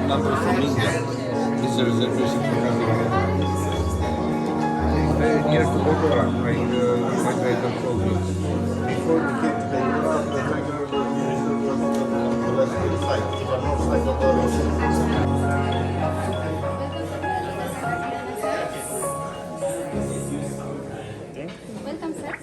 number from India. This is a reservation for coming. Very near to Bogor, my driver told me. Before we came to Bogor, the driver was on the left side, the north side of the road. Welcome, sir.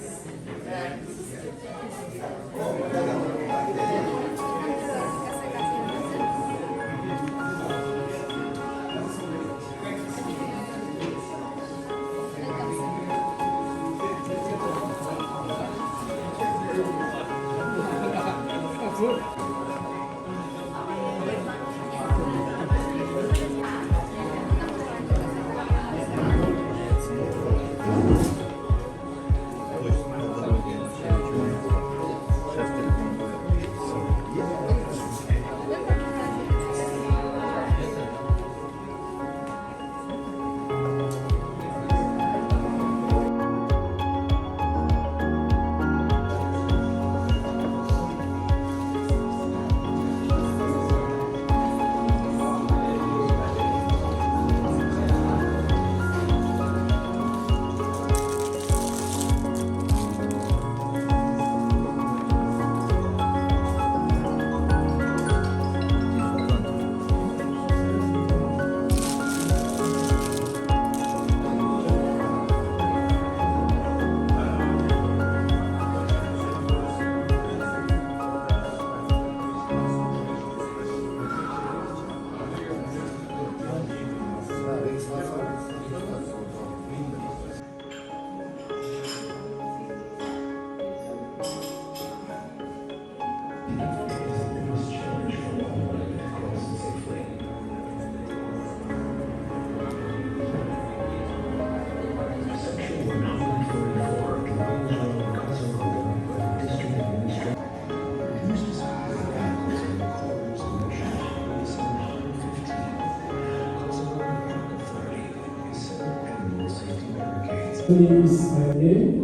Is my name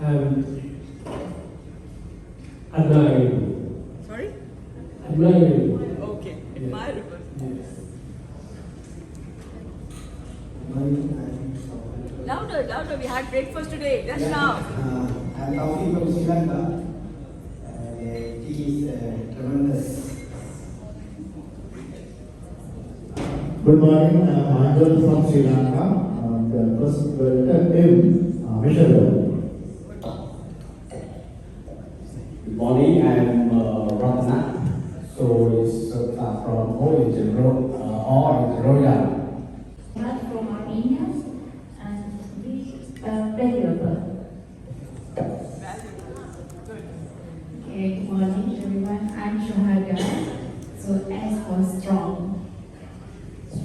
and admiring. Sorry? Admiring. Okay, admirable. Yes. Louder, louder. We had breakfast today, just now. I'm talking from Sri Lanka. It is tremendous. Good morning, I'm Angel from Sri Lanka. First, welcome him, Michelle. Good morning, I'm Ratna. So it's from Origin Royal. From Armenia and we valuable. Okay, good morning everyone. I'm Shohaga. So S for strong.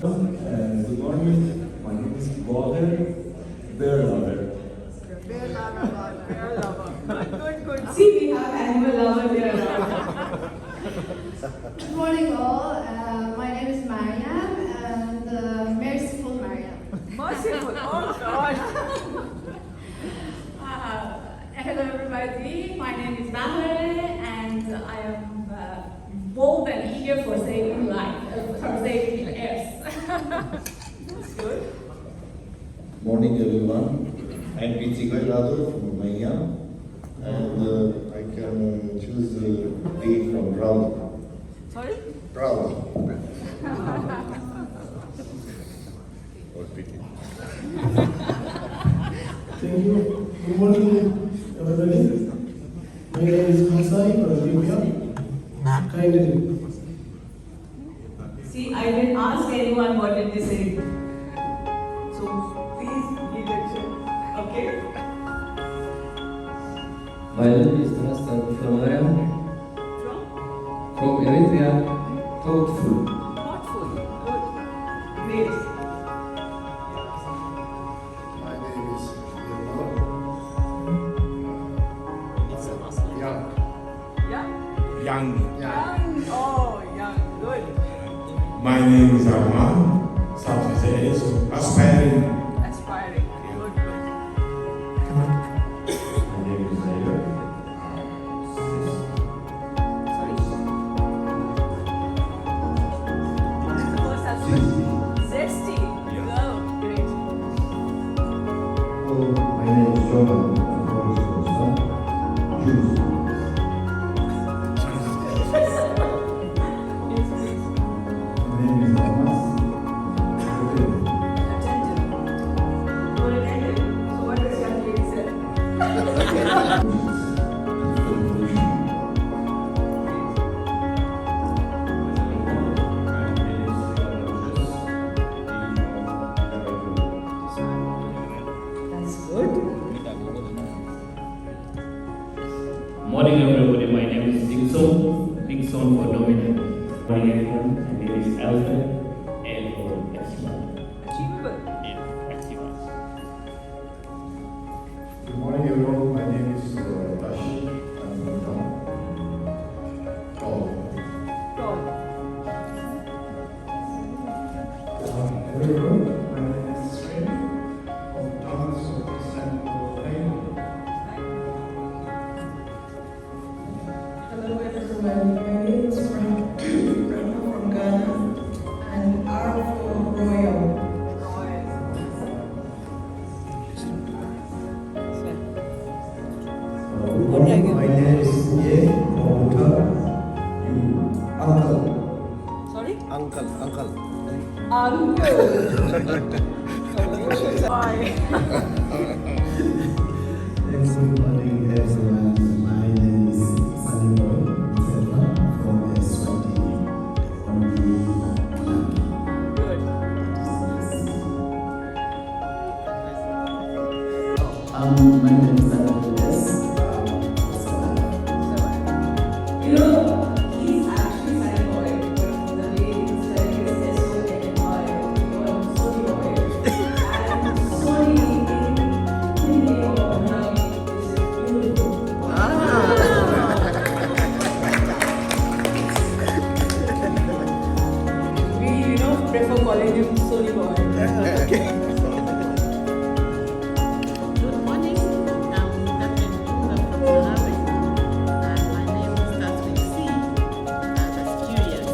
Good morning, my name is Walter Bear Lover. Bear lover, bear lover. Good, good. See, we have animal lover here. Good morning all. My name is Mariam and merciful Mariam. Merciful, oh God. Hello everybody, my name is Valerie and I am bold and eager for saving life, for saving earth. That's good. Morning everyone. I'm Itec-Executive from Romania and I can choose D from Proud. Sorry? Proud. Or pity. Thank you. Good morning, everybody. My name is Masai from Libya. Kindly. See, I didn't ask anyone what did they say. So please be attention. Okay? My name is Rastan from Eritrea. Thoughtful. Thoughtful. Good. Great. My name is Young. Yeah? Young. Young. Oh, young. Good. My name is Arman, Southeast Asia, so aspiring. Aspiring. Good, good. My name is Zaire. Sorry? Juice. My name is Thomas. Attentive. You're attentive. So what does young lady say? That's good. Morning everybody, my name is Dixon for Dominic. Morning everyone, my name is Alfred, L for Extra. Achievable. Good morning, everyone. My name is Rashid. I'm from Tall. Tall. Everyone, my name is Sven from Thomas of St. Hello everyone, my name is Frank from Ghana and R for Royal. Good morning, my name is Ye Kamuta. You uncle. Sorry? Uncle. Uncle. Good morning, everyone. My name is Sunny Boy from S20 on the Good. My name is Andres. You know, he's actually Sunny Boy, but the way he's telling it is S-O-N-Y, we call him Sony Boy. And Sony in Hindi or Punjabi is beautiful. We, prefer calling him Sony Boy. Good morning, I'm Dr. Juna from Malawi and my name starts with C as curious.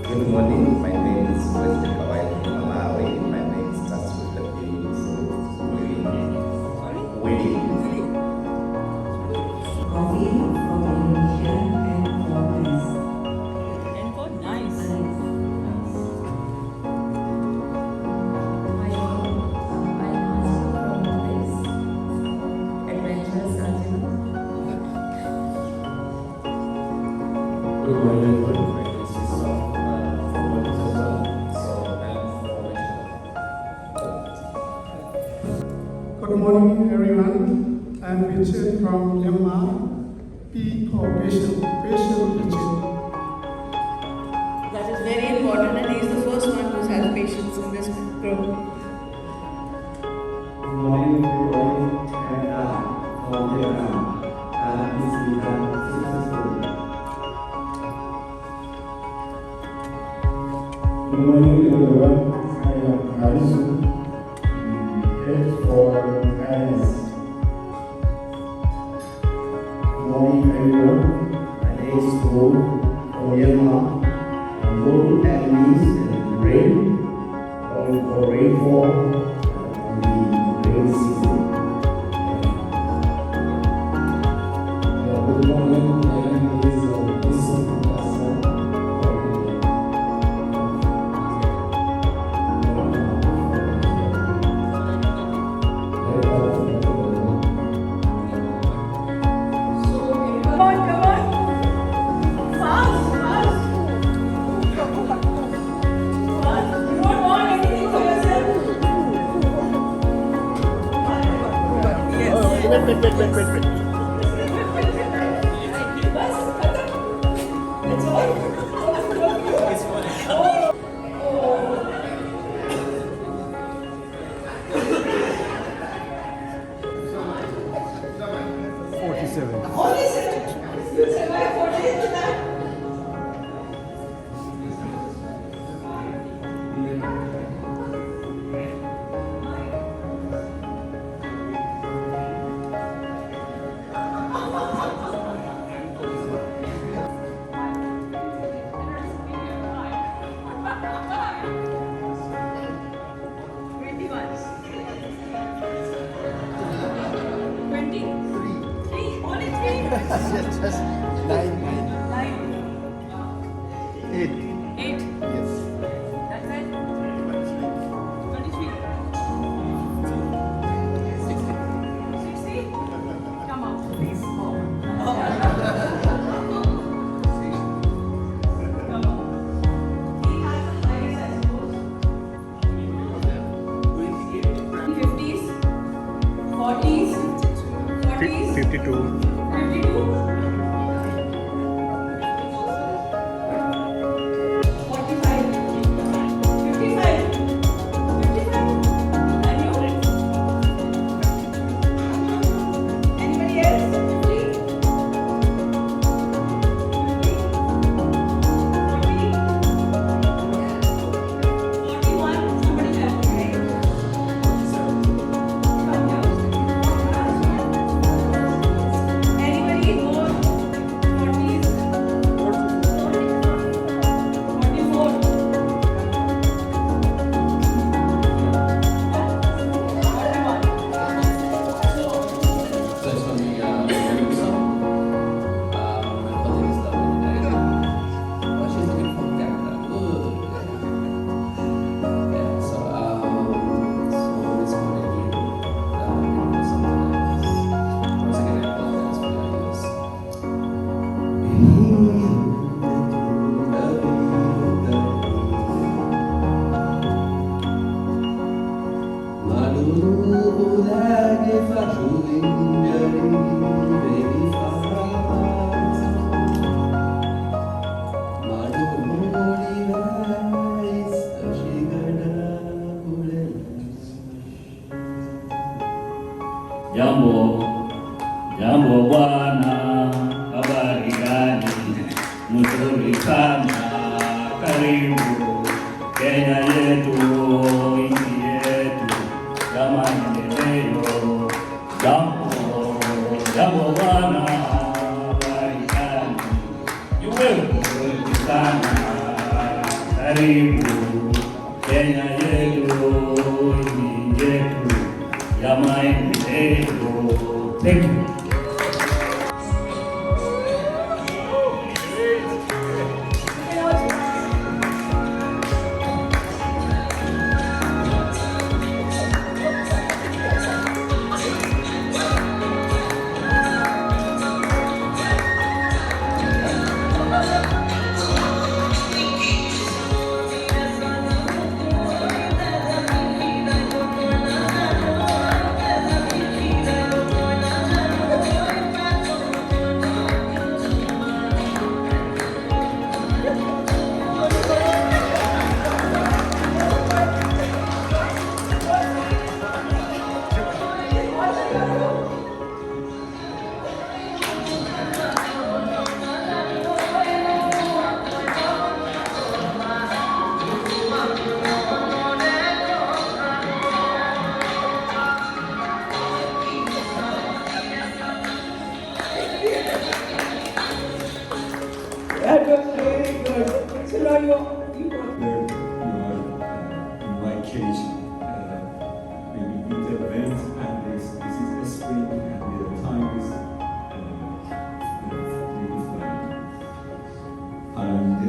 Good morning, my name is Wesley Kawai from Malawi. My name starts with the B, so Willie. Coffee from Indonesia and Philippines. And for nice. Adventurous Arjuna. Good morning everyone, my name is Islam from Minnesota. So thanks for watching. Good morning, everyone. I'm Vincent from Myanmar. P for patient Vincent. That is very important, and he's the first one who's had patience in this group. Good morning everybody, and from Vietnam. This is successful. Good morning, everyone. I am Harisu, head for IS. Good morning, everyone. My name is Go from Myanmar. I'm go to enemies and rain, calling for rainfall on the rain season. Good morning, my name is Vincent Come on. Fast. You don't want anything for yourself? Yes. Wait. That's all. 47. Only 7. You survived 48 to that. Just nine. 9. 8. 8. Yes. That's it. 23. 60. Come on, please. Come on. He has the highest, I suppose. 50s, 40s, 40s, 52. 52, 45, 55, 55, and you? Anybody else? 50? 41, somebody else, okay? Anybody more? 40s? 44. So it's from the Olympic song. My colleague is loving it. Oh, she's looking for camera. Good. Yeah, so it's going to be something else. For a second, I apologize for that. Jambo bwana, habari gani? Mzuri sana, karibu Kenya yetu, nchi yetu, jamani leo. Jambo bwana, habari gani? Mzuri sana, karibu Kenya yetu, nchi yetu, jamani leo. Thank you. That was very good. So now you In my case, maybe intervent, and this is a spring, and the time is really fine. And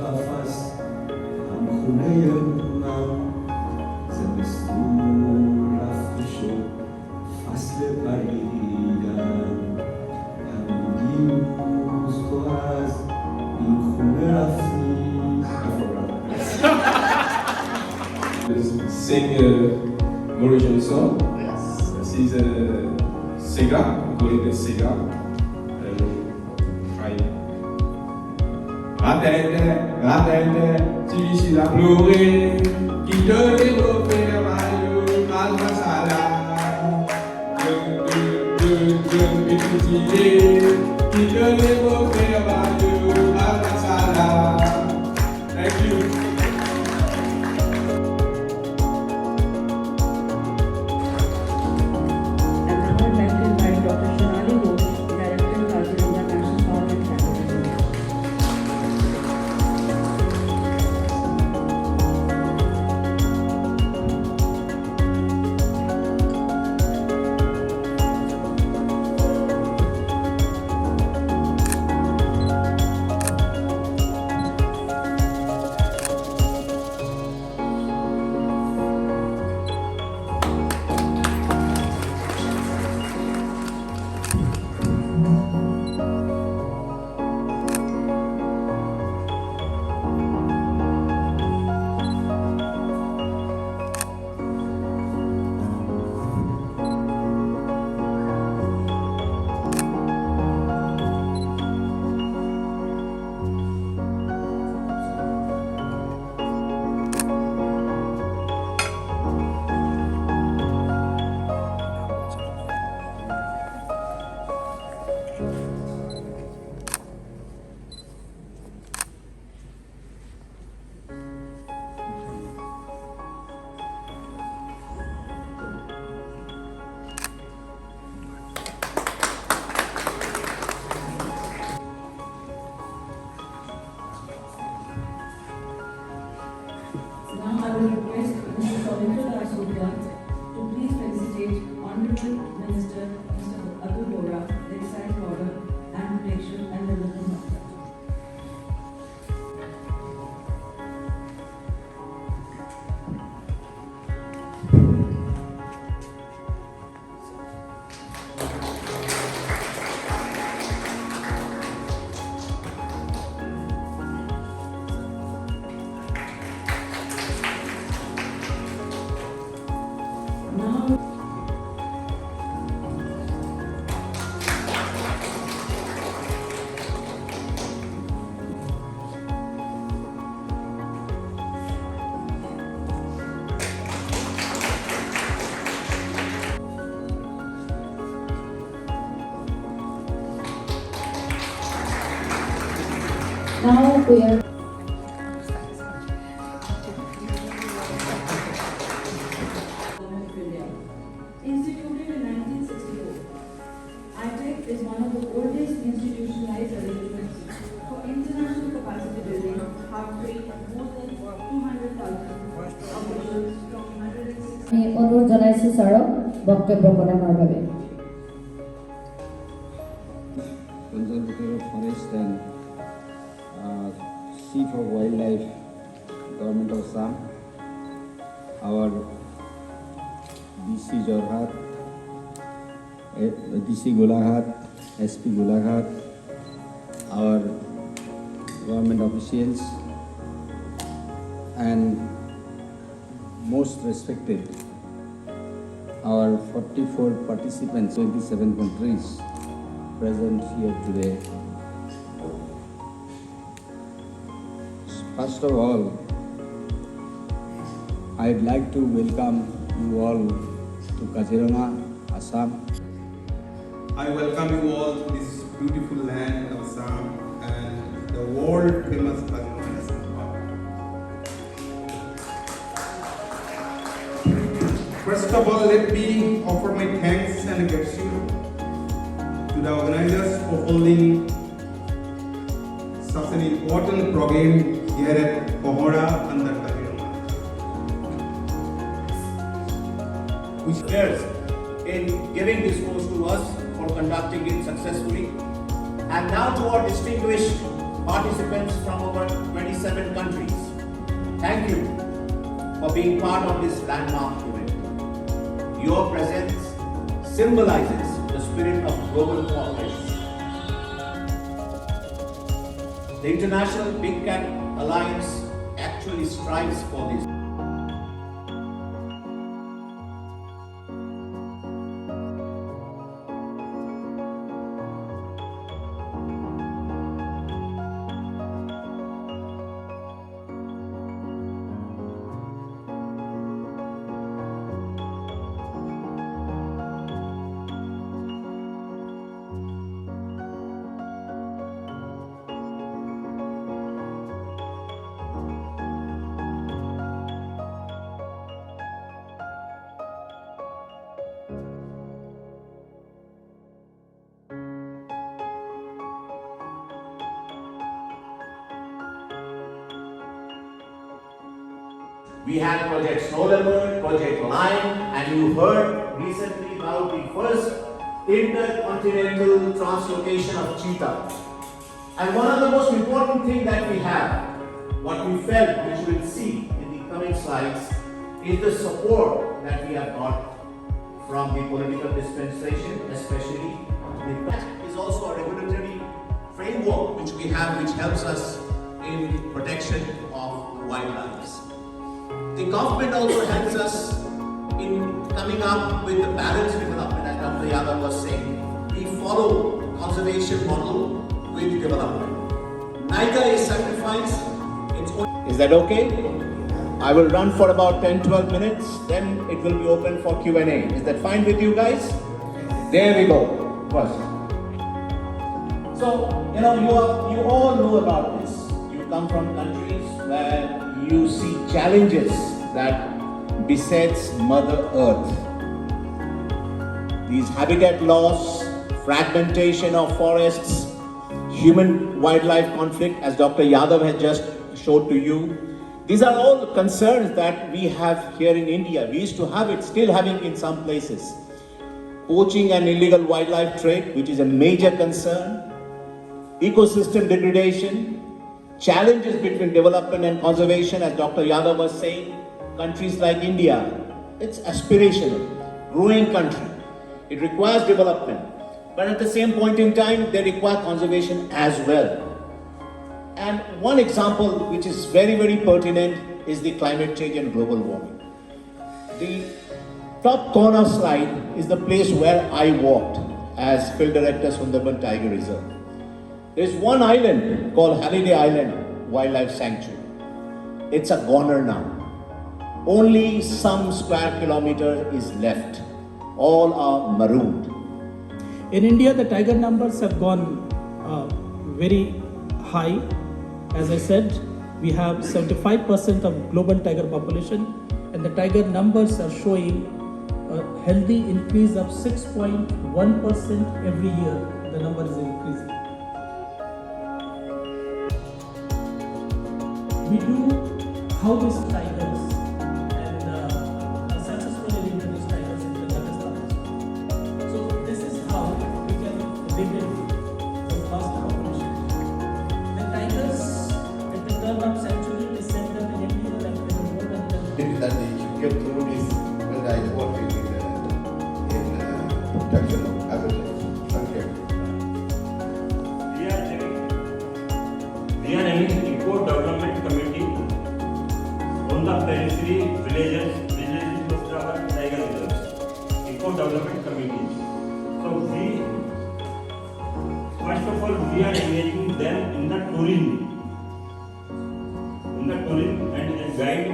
I'm fast, I'm fast Sing Mauritian song. Yes. This is Sega, we call it Sega. Try. La tête, si difficile à pleurer, qui te développait la maille, mal masala. Qui te développait la maille, mal masala. Thank you. And now I'd like to invite Dr. Shonali Ghosh, Director of Kaziranga National Park and Sanctuary. Now, we are instituted in 1964. Itec is one of the oldest institutionalized arrangements for international capacity building, harboring more than 200,000 officials from 160. আমি অনুরোধ জানাইছো স্যারক বক্তব্য প্রদানৰ বাবে। Conservator of Forest and Chief of Wildlife, Government of Assam, our DC Jorhat, DC Golaghat, SP Golaghat, our government officials, and most respected, our 44 participants, 27 countries present here today. First of all, I'd like to welcome you all to Kaziranga, Assam. I welcome you all to this beautiful land of Assam and the world famous Kaziranga National Park. First of all, let me offer my thanks and gratitude to the organizers for holding such an important program here at Pohora under Kaziranga, which shares in giving this course to us for conducting it successfully. And now to our distinguished participants from over 27 countries. Thank you for being part of this landmark event. Your presence symbolizes the spirit of global cooperation. The International Big Cat Alliance actually strives for this. We had Project Snow Leopard, Project Lion, and you heard recently about the first intercontinental translocation of cheetah. And one of the most important things that we have, what we felt, which you will see in the coming slides, is the support that we have got from the political dispensation, especially. That is also a regulatory framework which we have, which helps us in protection of wildlife. The government also helps us in coming up with the balanced development, as Dr. Yadav was saying. We follow conservation model with development. Neither is sacrificed. Is that okay? I will run for about 10-12 minutes, then it will be open for Q&A. Is that fine with you guys? There we go. First. So, you all know about this. You come from countries where you see challenges that besets Mother Earth. These habitat loss, fragmentation of forests, human-wildlife conflict, as Dr. Yadav has just showed to you. These are all concerns that we have here in India. We used to have it, still having in some places. Poaching and illegal wildlife trade, which is a major concern. Ecosystem degradation. Challenges between development and conservation, as Dr. Yadav was saying. Countries like India, it's aspirational, growing country. It requires development, but at the same point in time, they require conservation as well. And one example which is very, very pertinent is the climate change and global warming. The Top corner slide is the place where I walked as field director Sundarban Tiger Reserve. There is one island called Holiday Island Wildlife Sanctuary. It's a goner now. Only some square kilometer is left. All are marooned. In India, the tiger numbers have gone very high. As I said, we have 75% of global tiger population, and the tiger numbers are showing a healthy increase of 6.1% every year. The number is increasing. We do house tigers and successfully introduce tigers into the Pakistan. So this is how we can rebuild the vast population. The tigers at the turn of century is said that in India there are more than That they should get through this when I work in protection of habitats. Okay. We are having Eco Development Committee on the periphery villages of our tiger reserves. Eco Development Committee. So first of all, we are engaging them in the tourism and guide,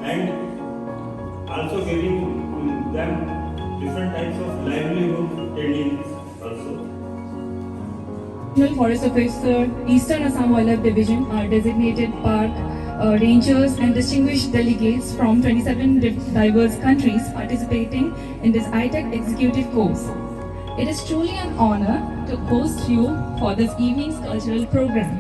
and also giving them different types of livelihood trainings also. National Forest Officer, Eastern Assam Wildlife Division, are designated park rangers and distinguished delegates from 27 diverse countries participating in this Itec-Executive course. It is truly an honor to host you for this evening's cultural program.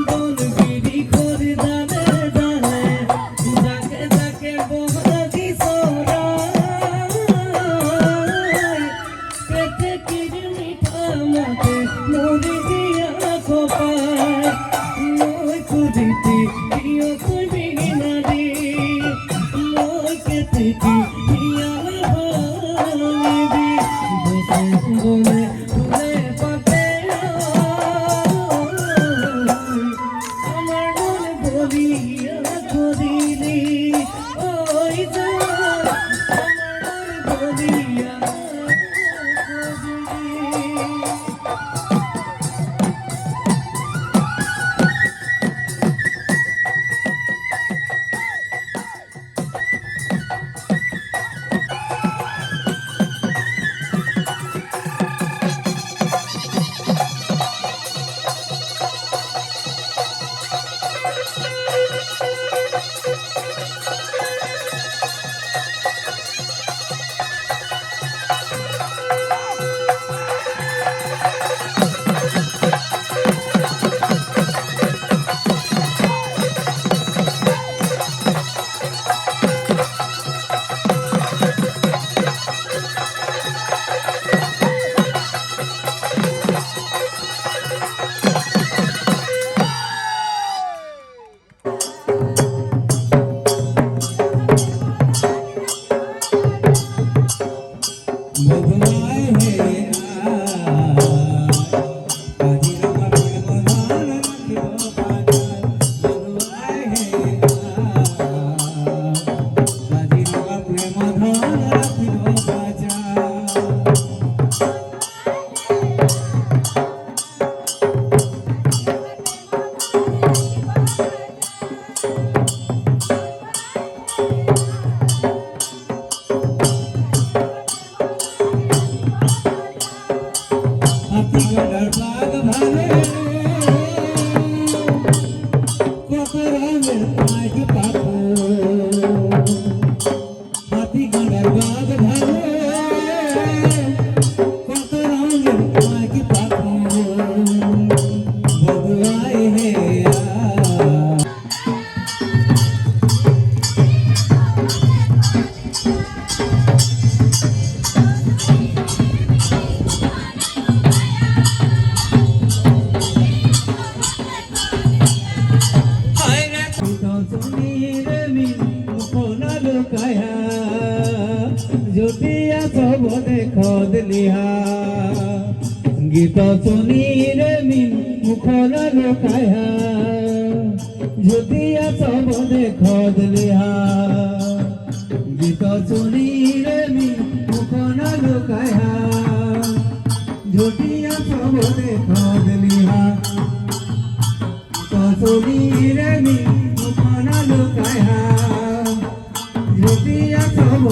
Don't গীত শুনিলে মিন মুখৰ লকায়া যদিয়া সব দেখ দিলিহা গীত শুনিলে মিন মুখৰ লকায়া যদিয়া সব দেখ দিলিহা গীত শুনিলে মিন মুখৰ লকায়া যদিয়া সব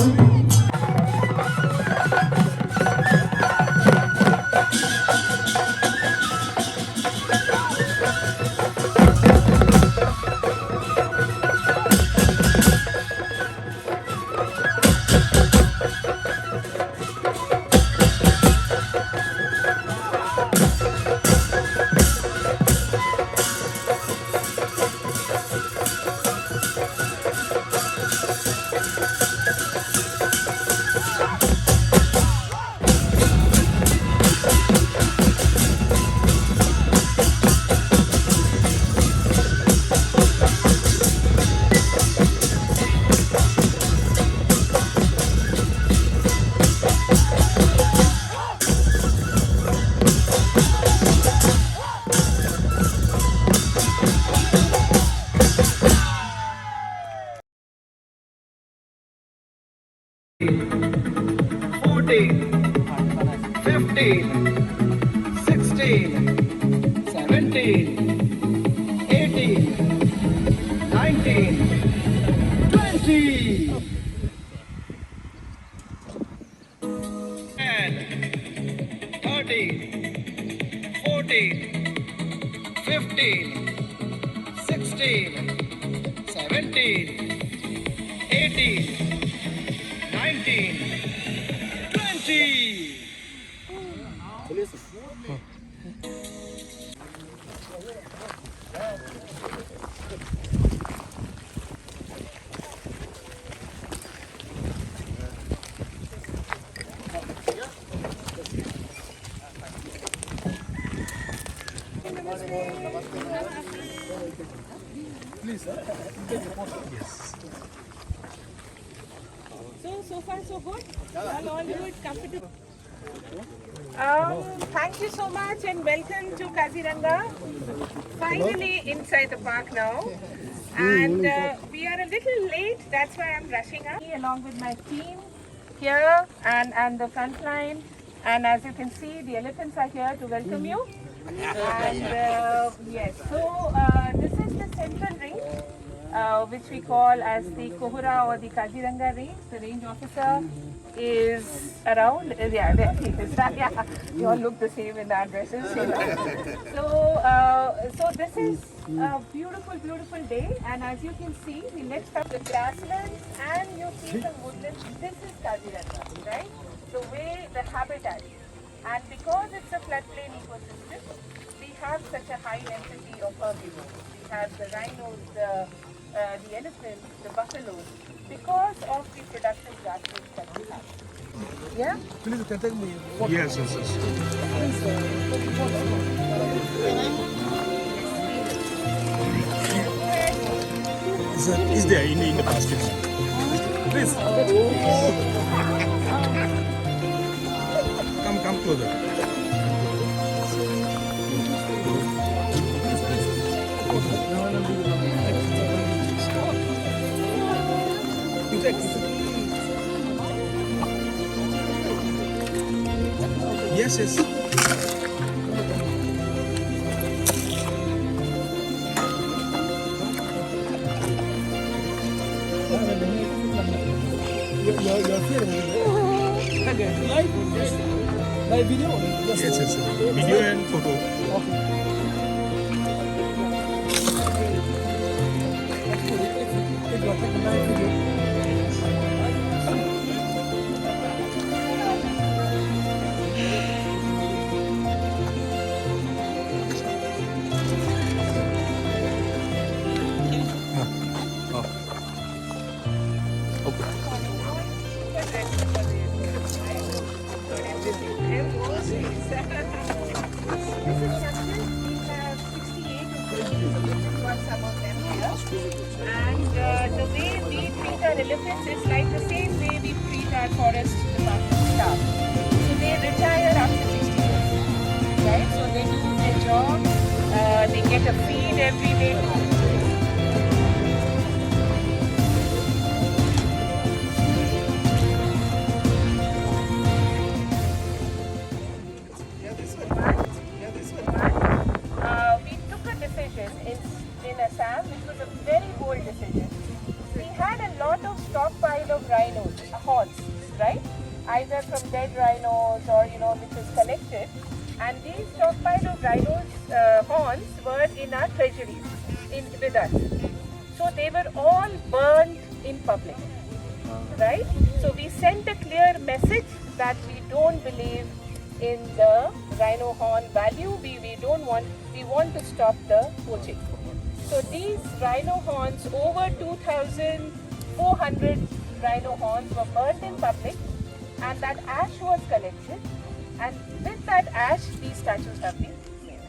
Please, take a photo. Yes. So far so good? All good, comfortable. Thank you so much and welcome to Kaziranga. Finally inside the park now. And we are a little late, that's why I'm rushing up. Along with my team here and the front line. And as you can see, the elephants are here to welcome you. And yes, so this is the central ring, which we call as the Kohura or the Kaziranga range. The range officer is around. Yeah, there he is. Yeah, you all look the same in our dresses. You know. So this is a beautiful, beautiful day. And as you can see, we mixed up the grasslands and you see the woodlands. This is Kaziranga, right? The way the habitat. And because it's a floodplain ecosystem, we have such a high density of herbivores. We have the rhinos, the elephants, the buffaloes, because of the productive grasslands that we have. Yeah? Please, you can take me. Yes, yes, yes. Is there in the basket? Please. Come closer. Yes, yes. You're filming. Okay, live? Yes. Live video? Yes, yes. Video and photo. Okay. Take a live video. And the way we treat our elephants is like the same way we treat our forest department staff. So they retire after 60 years, right? So they do their job, they get a feed every day. We took a decision in Assam, which was a very bold decision. We had a lot of stockpile of rhinos, horns, right? Either from dead rhinos or, you know, which was collected. And these stockpile of rhinos, horns were in our treasuries, with us. So they were all burned in public, right? So we sent a clear message that we don't believe in the rhino horn value. We want to stop the poaching. So these rhino horns, over 2,400 rhino horns were burned in public, and that ash was collected, and with that ash these statues have been made.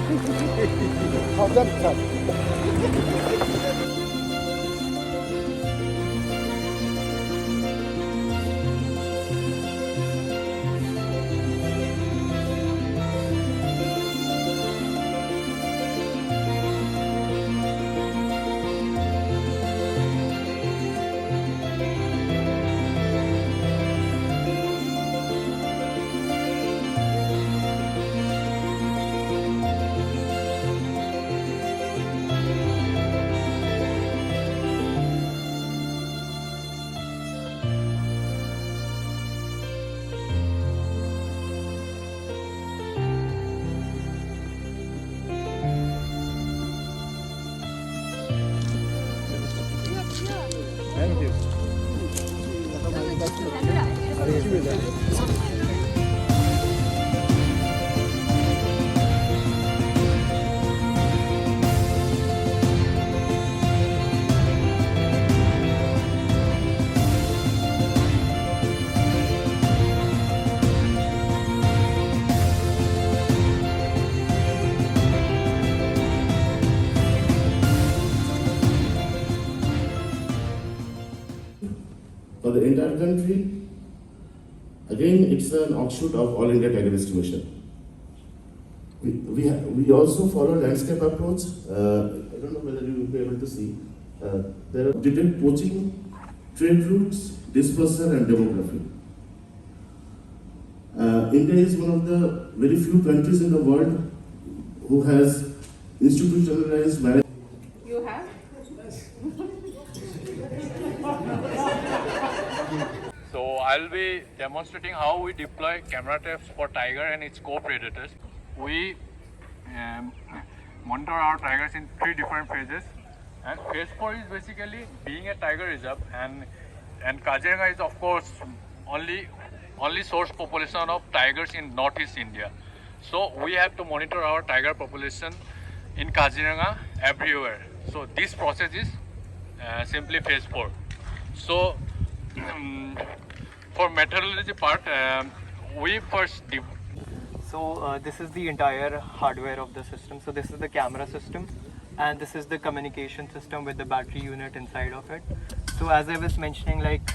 For the entire country, again, it's an offshoot of All India Tiger Distribution. We also follow landscape approach. I don't know whether you will be able to see. There are detailed poaching, trade routes, dispersal, and demography. India is one of the very few countries in the world who has institutionalized marriage. You have? So I'll be demonstrating how we deploy camera traps for tiger and its co-predators. We monitor our tigers in 3 different phases, and phase 4 is basically being a tiger reserve, and Kaziranga is of course only source population of tigers in Northeast India. So we have to monitor our tiger population in Kaziranga everywhere. So this process is simply phase 4. So for meteorology part, we first So this is the entire hardware of the system. So this is the camera system, and this is the communication system with the battery unit inside of it. So as I was mentioning, like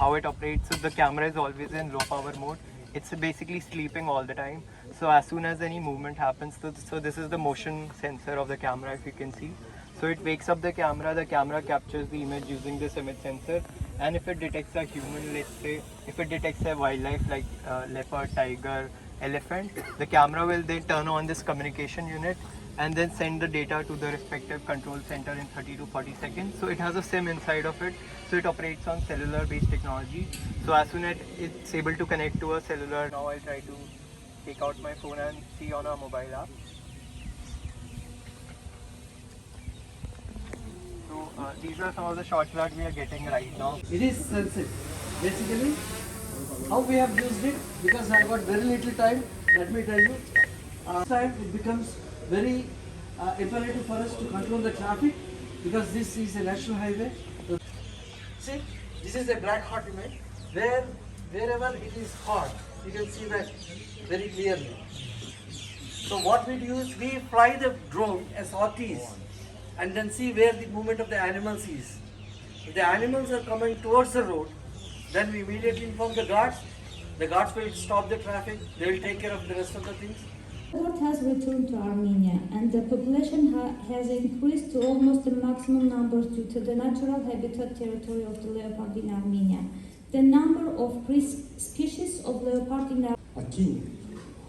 how it operates, so the camera is always in low power mode. It's basically sleeping all the time. So as soon as any movement happens, so this is the motion sensor of the camera, if you can see. So it wakes up the camera captures the image using this image sensor, and if it detects a human, let's say, if it detects a wildlife like leopard, tiger, elephant, the camera will then turn on this communication unit and then send the data to the respective control center in 30 to 40 seconds. So it has a SIM inside of it, so it operates on cellular based technology. So as soon as it's able to connect to a cellular, now I'll try to take out my phone and see on our mobile app. So these are some of the shots that we are getting right now. It is sensitive. Basically, how we have used it, because I got very little time, let me tell you. Time it becomes very imperative for us to control the traffic, because this is a national highway. See, this is a black hot image. Wherever it is hot, you can see that very clearly. So what we do is we fly the drone as sorties and then see where the movement of the animals is. If the animals are coming towards the road, then we immediately inform the guards. The guards will stop the traffic. They will take care of the rest of the things. The herd has returned to Armenia, and the population has increased to almost the maximum numbers due to the natural habitat territory of the leopard in Armenia. The number of species of leopard in Armenia. A king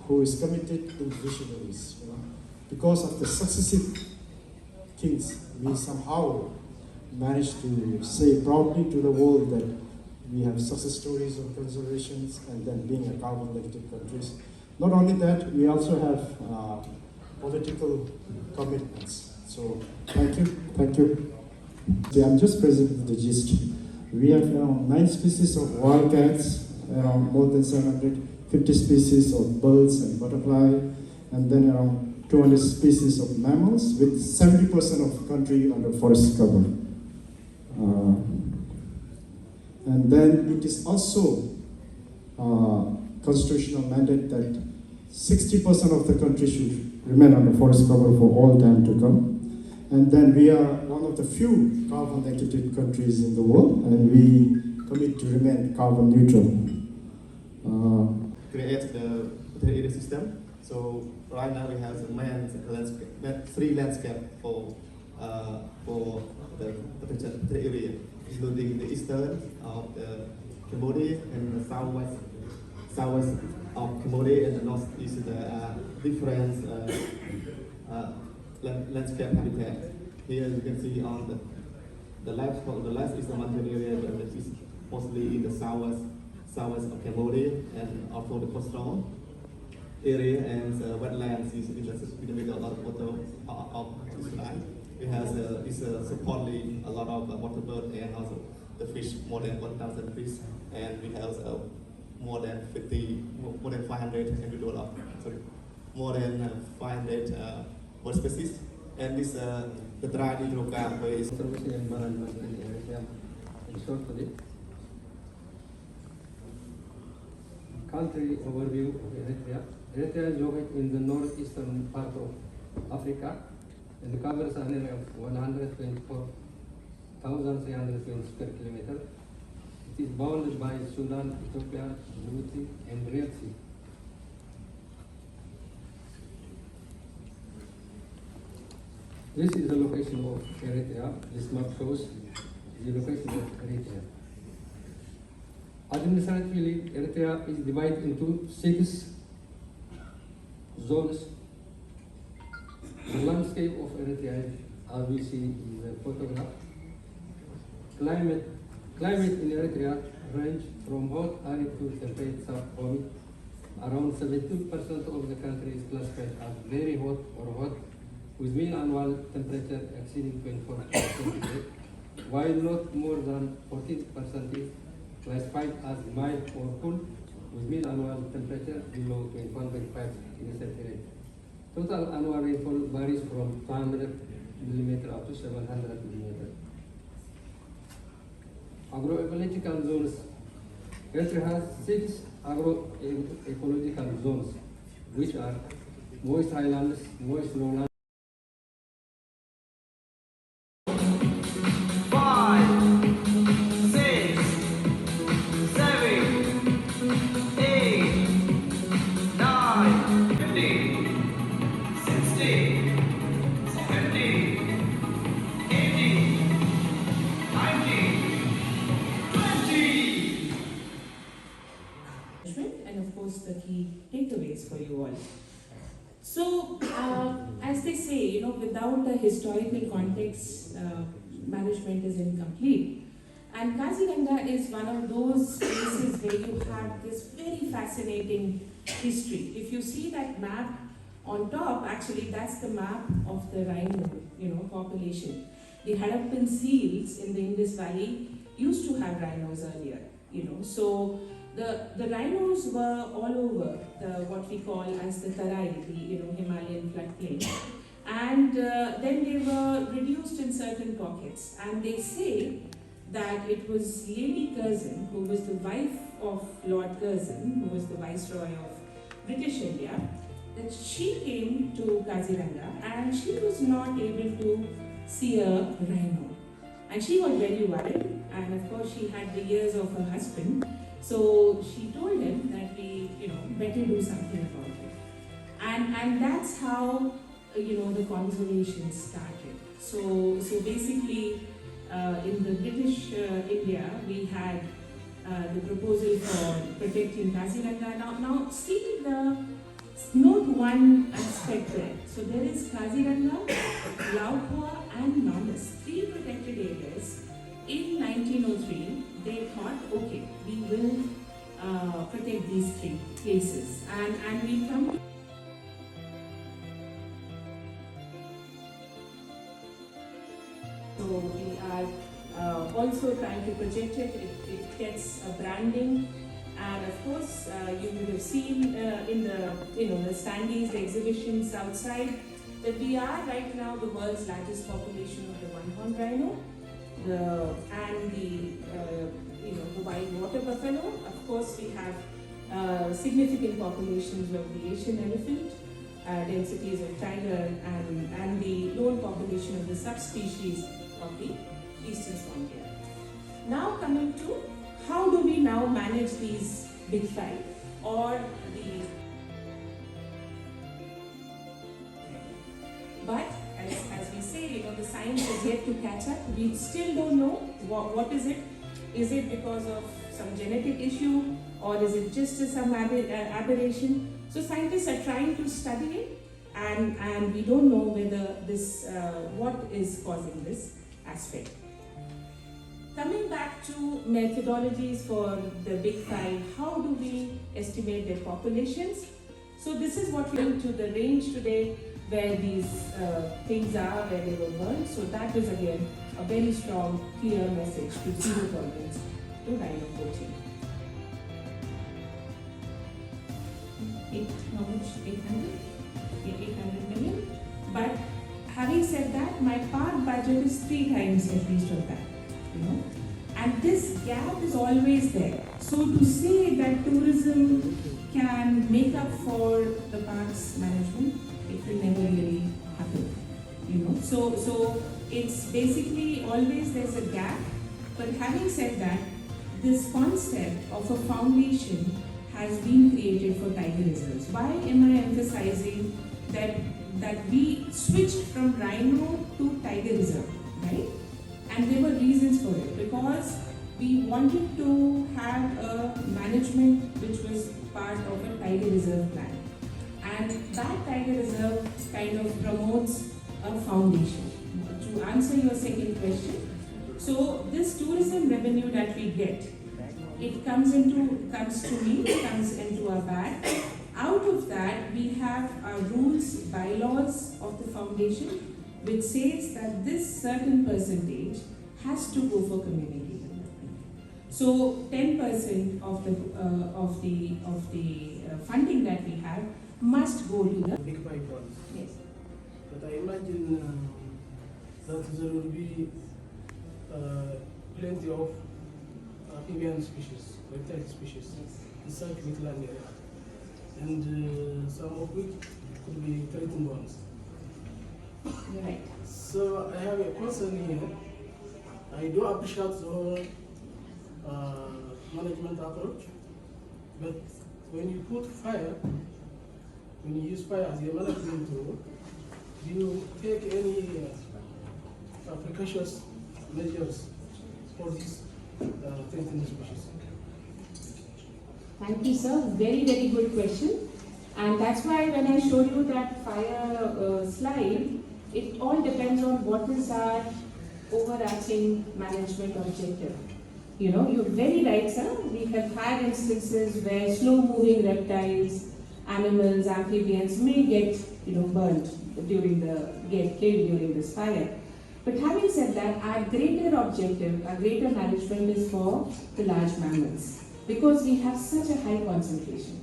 who is committed in visionaries, because of the successive kings, we somehow managed to say proudly to the world that we have success stories of conservation and then being a carbon negative countries. Not only that, we also have political commitments. So thank you. See, I'm just presenting the gist. We have around 9 species of wildcats, around more than 750 species of birds and butterfly, and then around 200 species of mammals, with 70% of the country under forest cover. And then it is also constitutional mandate that 60% of the country should remain under forest cover for all time to come. And then we are one of the few carbon negative countries in the world, and we commit to remain carbon neutral. Create the ecosystem. So right now we have the three landscape for the area, including the eastern of the Cambodia and the southwest of Cambodia, and the northeast different landscape habitat. Here you can see on the left is the mountain area, and it is mostly in the southwest of Cambodia, and also the coastal area, and wetlands is in the middle of this line. It has supposedly a lot of water bird and also the fish, more than 1,000 fish, and we have more than 500 individual, more than 500 bird species, and this the dry hydrocarbon is country overview of Eritrea. Eritrea is located in the northeastern part of Africa and covers an area of 124,320 square kilometers. It is bounded by Sudan, Ethiopia, Djibouti, and Red Sea. This is the location of Eritrea. This map shows the location of Eritrea. Administratively, Eritrea is divided into 6 zones. The landscape of Eritrea, as we see in the photograph. Climate in Eritrea range from hot arid to temperate subtropical. Around 72% of the country is classified as very hot or hot, with mean annual temperature exceeding 24 degrees Celsius, while not more than 14% is classified as mild or cool, with mean annual temperature below 21.5 degrees Celsius. Total annual rainfall varies from 200 mm up to 700 mm. Agroecological zones. Eritrea has 6 agroecological zones, which are moist highlands, moist lowlands, 5, 6, 7, 8, 9, 15, 16, 17, 18, 19, 20. And of course the key takeaways for you all. So, as they say, without the historical context, management is incomplete. And Kaziranga is one of those places where you have this very fascinating history. If you see that map on top, actually that's the map of the rhino, population. The Harappan seals in the Indus Valley used to have rhinos earlier, so the rhinos were all over what we call as the Tarai, the Himalayan floodplain, and then they were reduced in certain pockets. And they say that it was Lady Curzon, who was the wife of Lord Curzon, who was the viceroy of British India, that she came to Kaziranga and she was not able to see a rhino. And she was very worried, and of course she had the ears of her husband. So she told him that we, better do something about it. And that's how, the conservation started. So basically, in the British India, we had the proposal for protecting Kaziranga. Now see the note one aspect there. So there is Kaziranga, Laukwa and Namas, 3 protected areas. In 1903, they thought, okay, we will protect these 3 places, and we come to so we are also trying to project it. It gets a branding, and of course you would have seen in the the standees, the exhibitions outside, that we are right now the world's largest population of the one-horned rhino. The wild water buffalo. Of course, we have significant populations of the Asian elephant, densities of tiger and the known population of the subspecies of the eastern swamp deer. Now coming to how do we now manage these big five or the. But as we say, the science is yet to catch up. We still don't know what is it. Is it because of some genetic issue or is it just some aberration? So scientists are trying to study it and we don't know whether this, what is causing this aspect. Coming back to methodologies for the big five, how do we estimate their populations? So this is what we're into the range today where these things are, where they were burned. So that is again a very strong, clear message to zero tolerance to rhino poaching. How much? 800? 800 million. But having said that, my park budget is 3 times at least of that. And this gap is always there. So to say that tourism can make up for the parks management, it will never really happen. So it's basically always there's a gap. But having said that, this concept of a foundation has been created for tiger reserves. Why am I emphasizing that we switched from rhino to tiger reserve, right? And there were reasons for it, because we wanted to have a management which was part of a tiger reserve plan. And that tiger reserve kind of promotes a foundation. To answer your second question, so this tourism revenue that we get, it comes into our bag. Out of that, we have our rules, bylaws of the foundation, which says that this certain percentage has to go for community development. So 10% of the funding that we have must go to the big five ones. Yes. But I imagine that there will be plenty of amphibian species, reptile species inside wetland area, and some of which could be threatened ones. Right. So I have a concern here. I do appreciate the whole management approach, but when you put fire, when you use fire as a management tool, do you take any precautions measures for these threatened species? Thank you, sir. Very, very good question. And that's why when I showed you that fire slide, it all depends on what is our overarching management objective. You're very right, sir. We have had instances where slow-moving reptiles, animals, amphibians may get, burnt get killed during this fire. But having said that, our greater objective, our greater management is for the large mammals, because we have such a high concentration.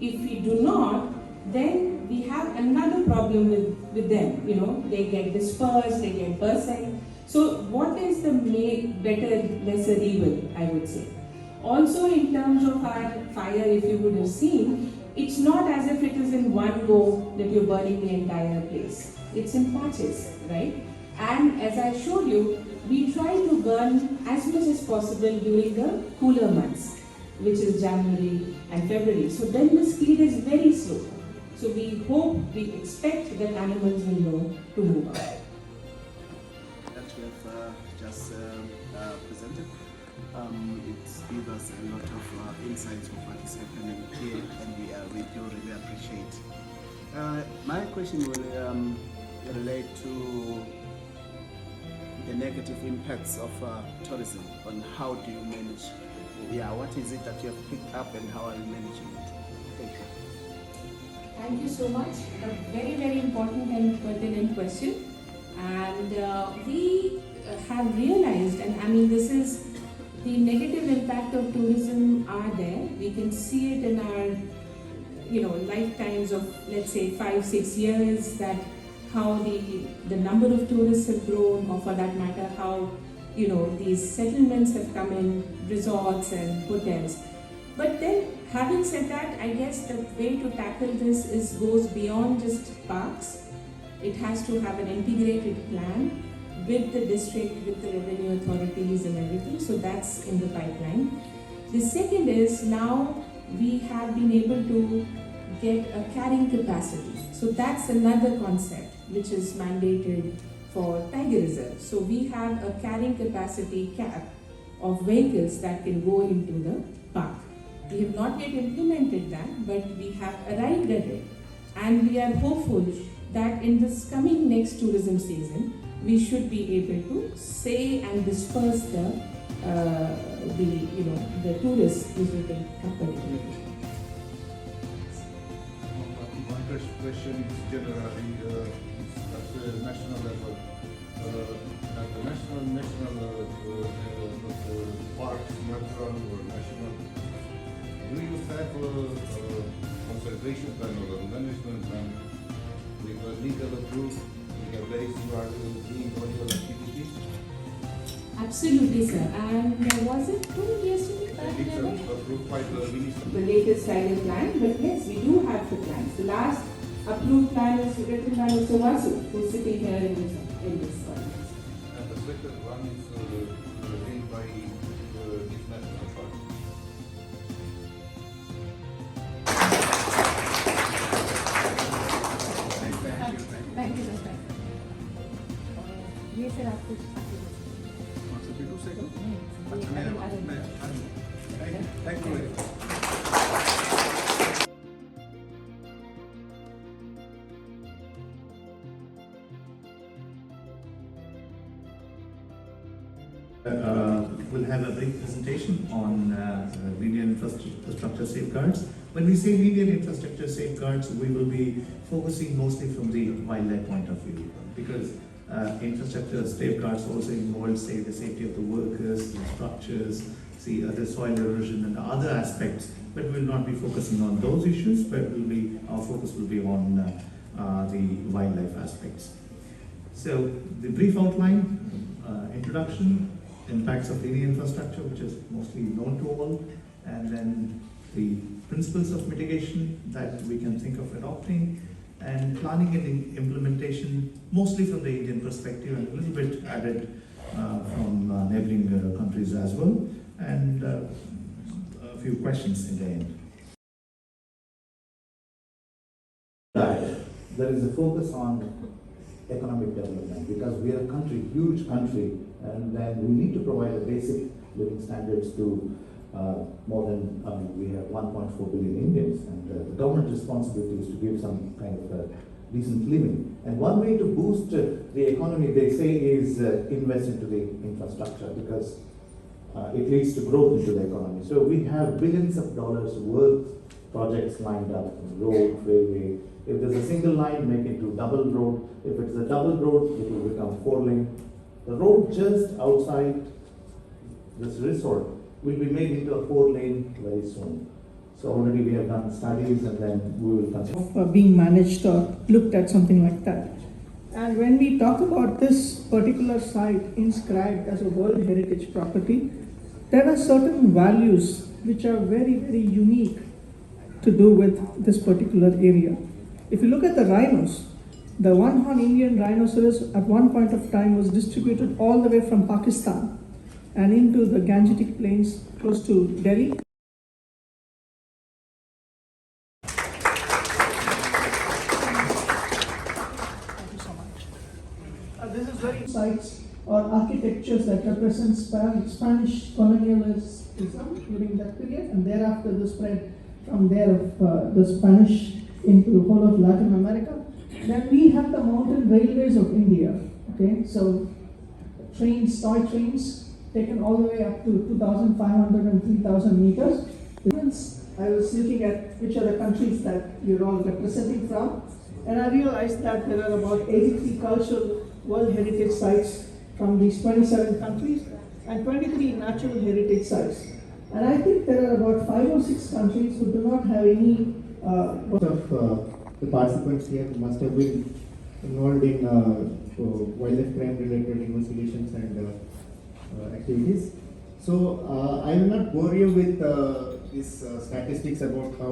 If we do not, then we have another problem with them. They get dispersed, they get percent. So what is the better, lesser evil, I would say. Also in terms of our fire, if you would have seen, it's not as if it is in one go that you're burning the entire place. It's in patches, right? And as I showed you, we try to burn as much as possible during the cooler months, which is January and February. So then the speed is very slow. So we expect that animals will know to move out. That we have just presented, it gives us a lot of insights of what is happening here, and we do really appreciate. My question will relate to the negative impacts of tourism on how do you manage. What is it that you have picked up and how are you managing it? Thank you. Thank you so much. A very, very important and pertinent question. And we have realized, and this is the negative impact of tourism are there. We can see it in our, lifetimes of, let's say, 5-6 years, that how the number of tourists have grown, or for that matter, how these settlements have come in, resorts and hotels. But then, having said that, I guess the way to tackle this goes beyond just parks. It has to have an integrated plan with the district, with the revenue authorities and everything. So that's in the pipeline. The second is now we have been able to get a carrying capacity. So that's another concept which is mandated for Tiger Reserve. So we have a carrying capacity cap of vehicles that can go into the park. We have not yet implemented that, but we have arrived at it. And we are hopeful that in this coming next tourism season, we should be able to say and disperse the tourist visiting company. My first question is generally at the national level. At the national parks, natural or national, do you have a conservation plan or a management plan with a legal approved in a place you are doing all your activities? Absolutely, sir. And was it 2 years ago? It's approved by the minister. The latest Tiger plan, but yes, we do have the plans. The last approved plan is written by Mr. Vasu, who's sitting here in this audience. And the second one is made by this national park. Thank you, sir. ये sir आपको Thank you very much. We'll have a brief presentation on media infrastructure safeguards. When we say media infrastructure safeguards, we will be focusing mostly from the wildlife point of view, because infrastructure safeguards also involve, say, the safety of the workers, the structures, see other soil erosion and other aspects. But we'll not be focusing on those issues, but our focus will be on the wildlife aspects. So the brief outline, introduction, impacts of linear infrastructure, which is mostly known to all, and then the principles of mitigation that we can think of adopting, and planning and implementation, mostly from the Indian perspective and a little bit added from neighboring countries as well, and a few questions in the end. There is a focus on economic development because we are a country, huge country, and then we need to provide a basic living standards to more than, we have 1.4 billion Indians, and the government responsibility is to give some kind of a decent living. And one way to boost the economy, they say, is invest into the infrastructure, because it leads to growth into the economy. So we have billions of dollars worth projects lined up, road, railway. If there's a single line, make it to double road. If it's a double road, it will become 4-lane. The road just outside this resort will be made into a 4-lane very soon. So already we have done studies, and then we will continue. Being managed or looked at something like that. And when we talk about this particular site inscribed as a World Heritage Property, there are certain values which are very, very unique to do with this particular area. If you look at the rhinos, the one-horn Indian rhinoceros at one point of time was distributed all the way from Pakistan and into the Gangetic Plains close to Delhi. This is very sites or architectures that represent Spanish colonialism during that period, and thereafter the spread from there of the Spanish into the whole of Latin America. Then we have the mountain railways of India. Okay, so trains, toy trains, taken all the way up to 2,500 and 3,000 meters. I was looking at which are the countries that you're all representing from, and I realized that there are about 83 cultural World Heritage Sites from these 27 countries and 23 natural heritage sites. And I think there are about 5 or 6 countries who do not have any the participants here must have been involved in wildlife crime related investigations and activities. So I will not bore you with these statistics about how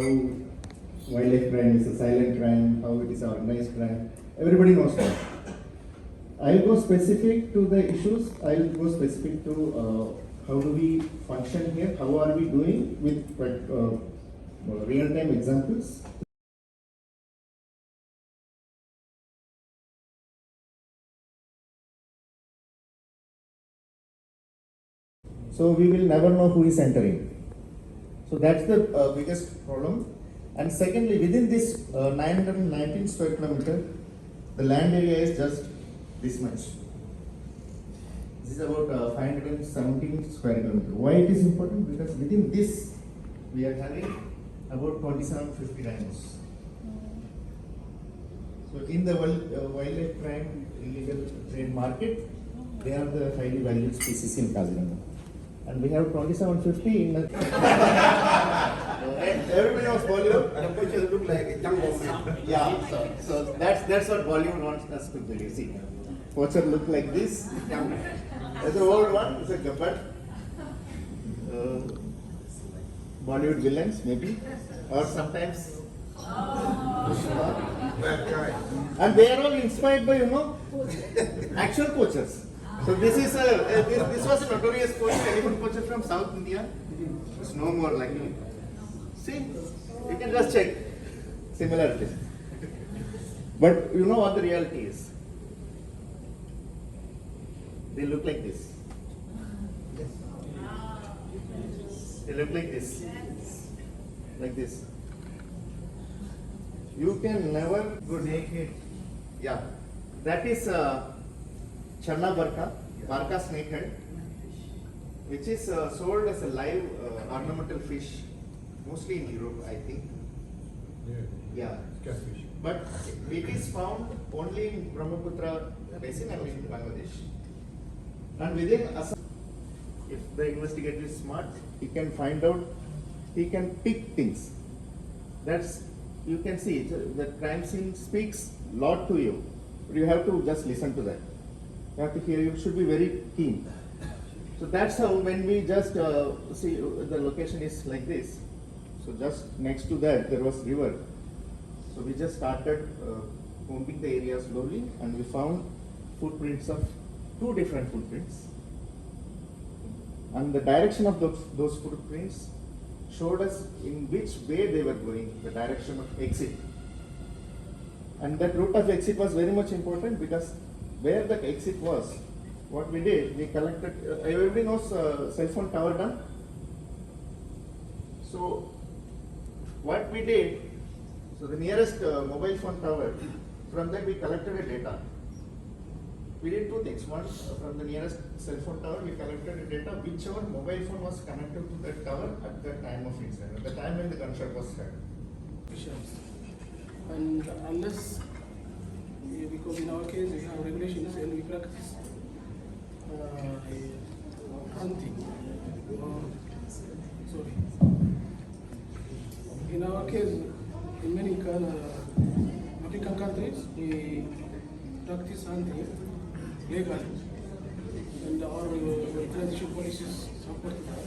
wildlife crime is a silent crime, how it is organized crime. Everybody knows that. I'll go specific to the issues. I'll go specific to how do we function here, how are we doing with real-time examples. So we will never know who is entering. So that's the biggest problem. And secondly, within this 919 square kilometer, the land area is just this much. This is about 517 square kilometer. Why it is important? Because within this, we are having about 2750 rhinos. So in the wildlife crime illegal trade market, they are the highly valued species in Kaziranga. And we have 2750 in the everybody knows Bollywood. The picture look like a young woman. Yeah, so that's what Bollywood wants us to believe. See, poacher look like this. There's an old one, it's a gabbat. Bollywood villains maybe, or sometimes. And they are all inspired by actual poachers. So this is this was a notorious poacher, elephant poacher from South India. It's no more likely. See, you can just check similarities. But you know what the reality is? They look like this. They look like this. Like this. You can never go naked. Yeah, that is Channa Barca snakehead, which is sold as a live ornamental fish, mostly in Europe, I think. Yeah. Catfish. But it is found only in Brahmaputra basin and in Bangladesh. And within Assam, if the investigator is smart, he can find out, he can pick things. That's, you can see, the crime scene speaks a lot to you. But you have to just listen to that. You have to hear, you should be very keen. So that's how when we just see the location is like this. So just next to that there was river. So we just started combing the area slowly and we found footprints of 2 different footprints. And the direction of those footprints showed us in which way they were going, the direction of exit. And that route of exit was very much important because where the exit was, what we did, we collected, everybody knows cell phone tower done. So what we did, so the nearest mobile phone tower, from that we collected a data. We did 2 things. One, from the nearest cell phone tower, we collected a data whichever mobile phone was connected to that tower at the time of incident, at the time when the gunshot was heard. And unless, because in our case we have regulations and we practice hunting. Sorry. In our case, in many African countries, we practice hunting legally, and our transition policies support that.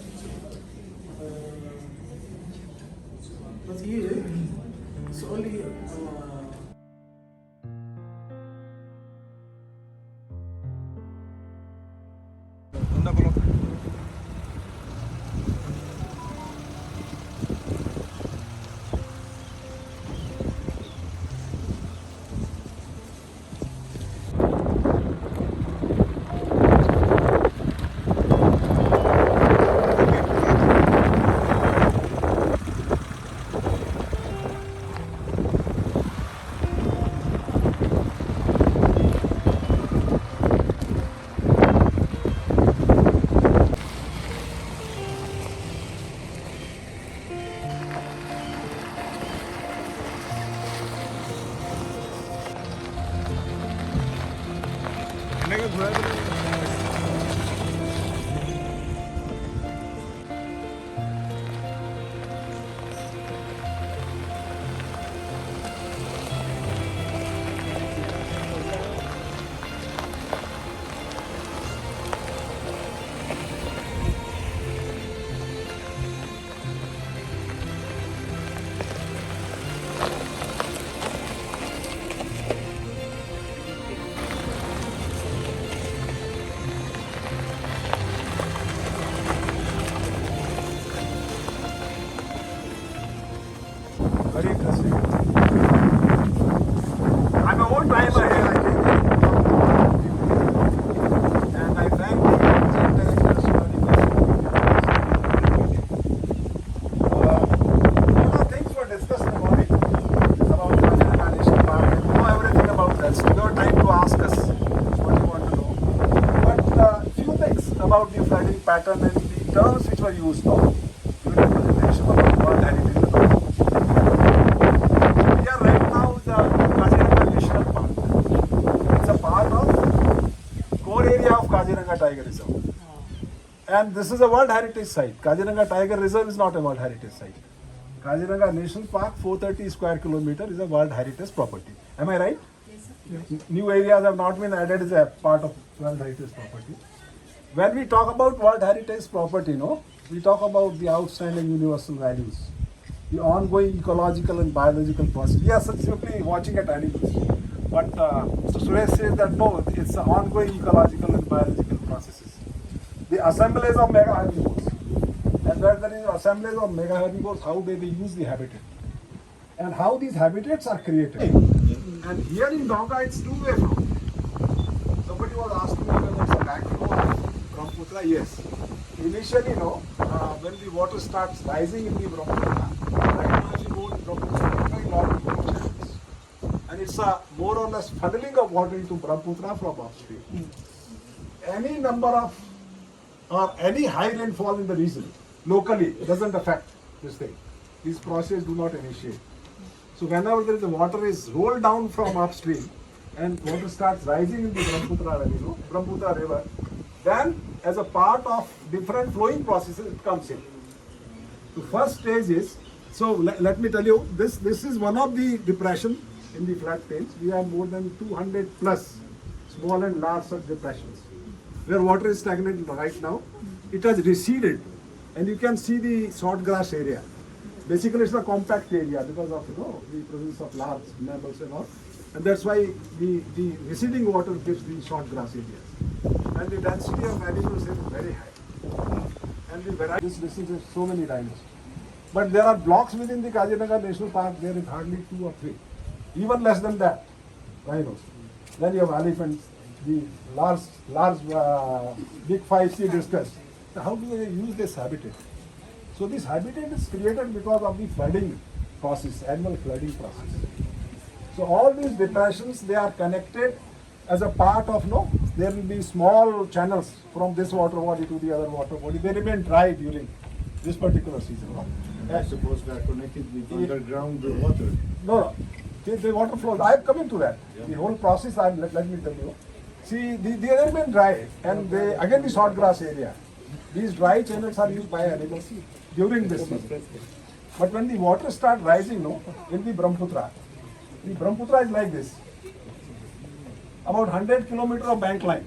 But here, it's only pattern and the terms which were used now during the presentation of the World Heritage. We are right now in the Kaziranga National Park. It's a part of core area of Kaziranga Tiger Reserve. And this is a World Heritage Site. Kaziranga Tiger Reserve is not a World Heritage Site. Kaziranga National Park, 430 square kilometer, is a World Heritage property. Am I right? Yes. New areas have not been added as a part of World Heritage property. When we talk about World Heritage property, we talk about the outstanding universal values, the ongoing ecological and biological process. We are simply watching at animals. But Mr. Suresh says that no, it's the ongoing ecological and biological processes. The assemblies of mega herbivores. And where there is assemblies of mega herbivores, how they use the habitat. And how these habitats are created. And here in Donga, it's two-way flow. Somebody was asking me whether it's a backflow of Brahmaputra. Yes. Initially, when the water starts rising in the Brahmaputra, right now if you go to Brahmaputra, very long channels. And it's a more or less funneling of water into Brahmaputra from upstream. Any number of, or any high rainfall in the region, locally, doesn't affect this thing. These processes do not initiate. So whenever there is the water is rolled down from upstream and water starts rising in the Brahmaputra Valley, Brahmaputra River, then as a part of different flowing processes it comes in. The first stage is, so let me tell you, this is one of the depression in the floodplains. We have more than 200 plus small and large such depressions where water is stagnant right now. It has receded and you can see the short grass area. Basically, it's a compact area because of the presence of large mammals and all, and that's why the receding water gives the short grass areas, and the density of animals is very high, and the varieties listen to so many rhinos. But there are blocks within the Kaziranga National Park. There is hardly 2 or 3, even less than that, rhinos. Then you have elephants, the large big 5C discussed. How do they use this habitat? So this habitat is created because of the flooding process, annual flooding process. So all these depressions, they are connected as a part of, there will be small channels from this water body to the other water body. They remain dry during this particular season. I suppose they are connected with underground water. No, the water flows. I am coming to that. Yeah. The whole process, let me tell you. See, they remain dry, and they, again the short grass area. These dry channels are used by animals during this season. But when the water starts rising, in the Brahmaputra is like this. About 100 kilometers of bank line.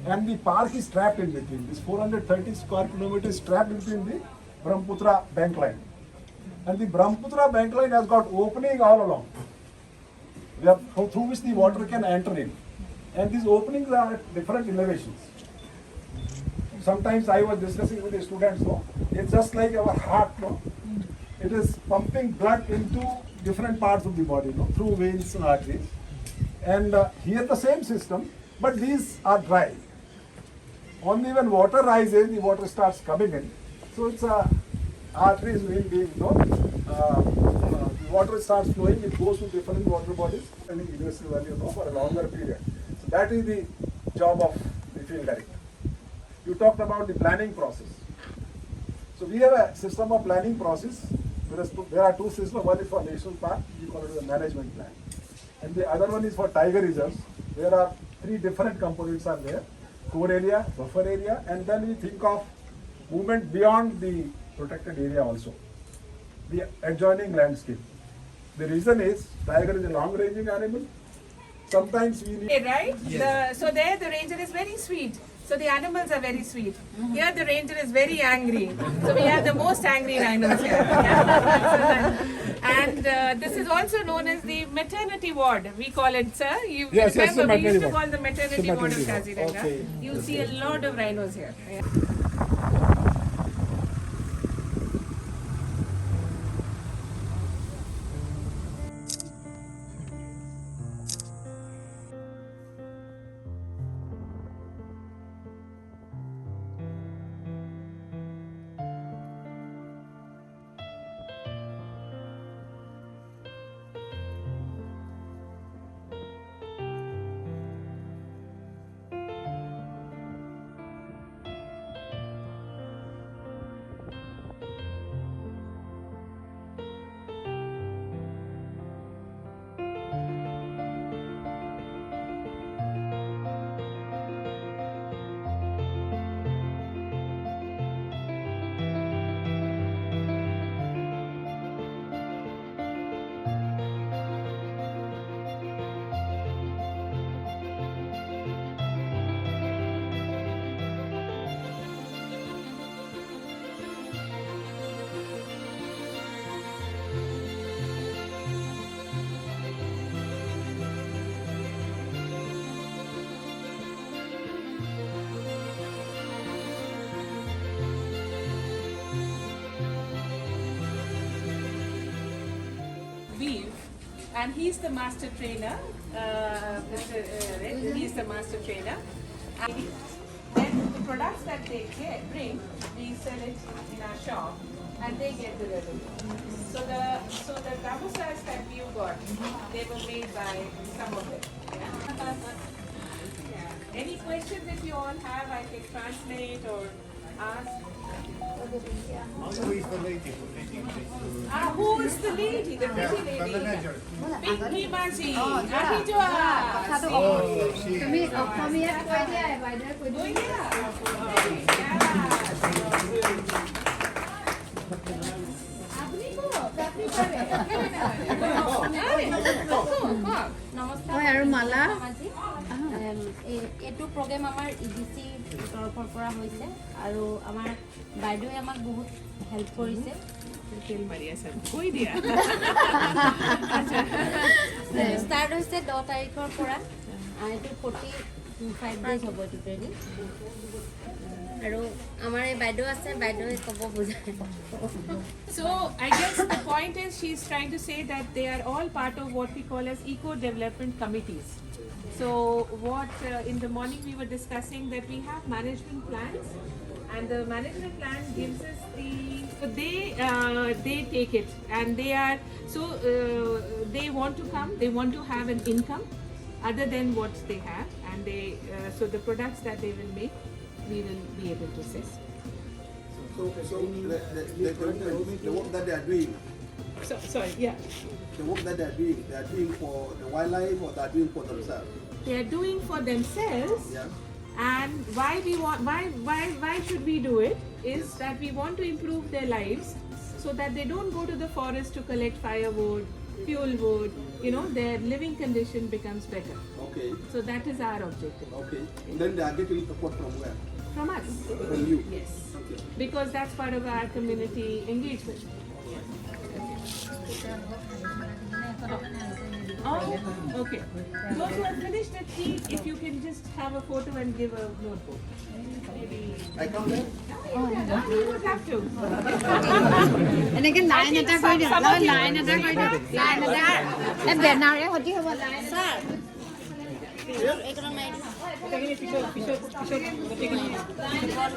And the park is trapped in between. This 430 square kilometers is trapped between the Brahmaputra bank line. And the Brahmaputra bank line has got opening all along, through which the water can enter in. And these openings are at different elevations. Sometimes I was discussing with the students, it's just like our heart, it is pumping blood into different parts of the body, through veins and arteries. And here the same system, but these are dry. Only when water rises, the water starts coming in. So it's arteries will be, the water starts flowing, it goes to different water bodies and the universal value for a longer period. So that is the job of the field director. You talked about the planning process. So we have a system of planning process. There are 2 systems. One is for national park, we call it the management plan. And the other one is for tiger reserves. There are 3 different components are there. Core area, buffer area, and then we think of movement beyond the protected area also. The adjoining landscape. The reason is, tiger is a long-ranging animal. Sometimes we need... Right? Yes. So there the ranger is very sweet. So the animals are very sweet. Here the ranger is very angry. So we have the most angry rhinos here. Yeah? And this is also known as the maternity ward. We call it, sir. You remember we used to call the maternity ward of Kaziranga. Okay. You see a lot of rhinos here. Yeah. and he's the master trainer. Mr. Red, he's the master trainer. And then the products that they bring, we sell it in our shop, and they get the revenue. So the gavusas that you got, they were made by some of them. Yeah. Any questions if you all have, I can translate or ask. Who is the lady? Who is the lady? The pretty lady. Big Bimasi. মই আৰু মালা এইটো programme আমাৰ EDC তৰফৰ পৰা হৈছে আৰু আমাৰ বাইদেৱে আমাক বহুত হেল্প কৰিছে ষ্টাৰ্ট হৈছে 10 তাৰিখৰ পৰা এইটো 45 ডেজ হ'ব এইটো ট্ৰেইনিং আৰু আমাৰ এই বাইদেউ আছে বাইদেৱে ক'ব বুজাই So I guess the point is she's trying to say that they are all part of what we call as eco-development committees. So what in the morning we were discussing that we have management plans, and the management plan gives us so they take it, and they are they want to come, they want to have an income other than what they have, and they so the products that they will make we will be able to sell. So the work that they are doing. Sorry, yeah. The work that they are doing for the wildlife, or they are doing for themselves. They are doing for themselves. Yeah. And why we want, why should we do it? Is that we want to improve their lives, so that they don't go to the forest to collect firewood, fuel wood. You know, their living condition becomes better. Okay. So that is our objective. Okay. Then they are getting support from where? From us. From you. Yes. Okay. Because that's part of our community engagement. Oh, okay. Those who have finished the tea, if you can just have a photo and give a notebook. Maybe. I come there? You would have to. এনেকে line এটা কৰি দিওঁ line এটা কৰি দিওঁ line এটা এই বেনাৰে হতি হ'ব লাইন স্যাৰ এইকণ মাৰি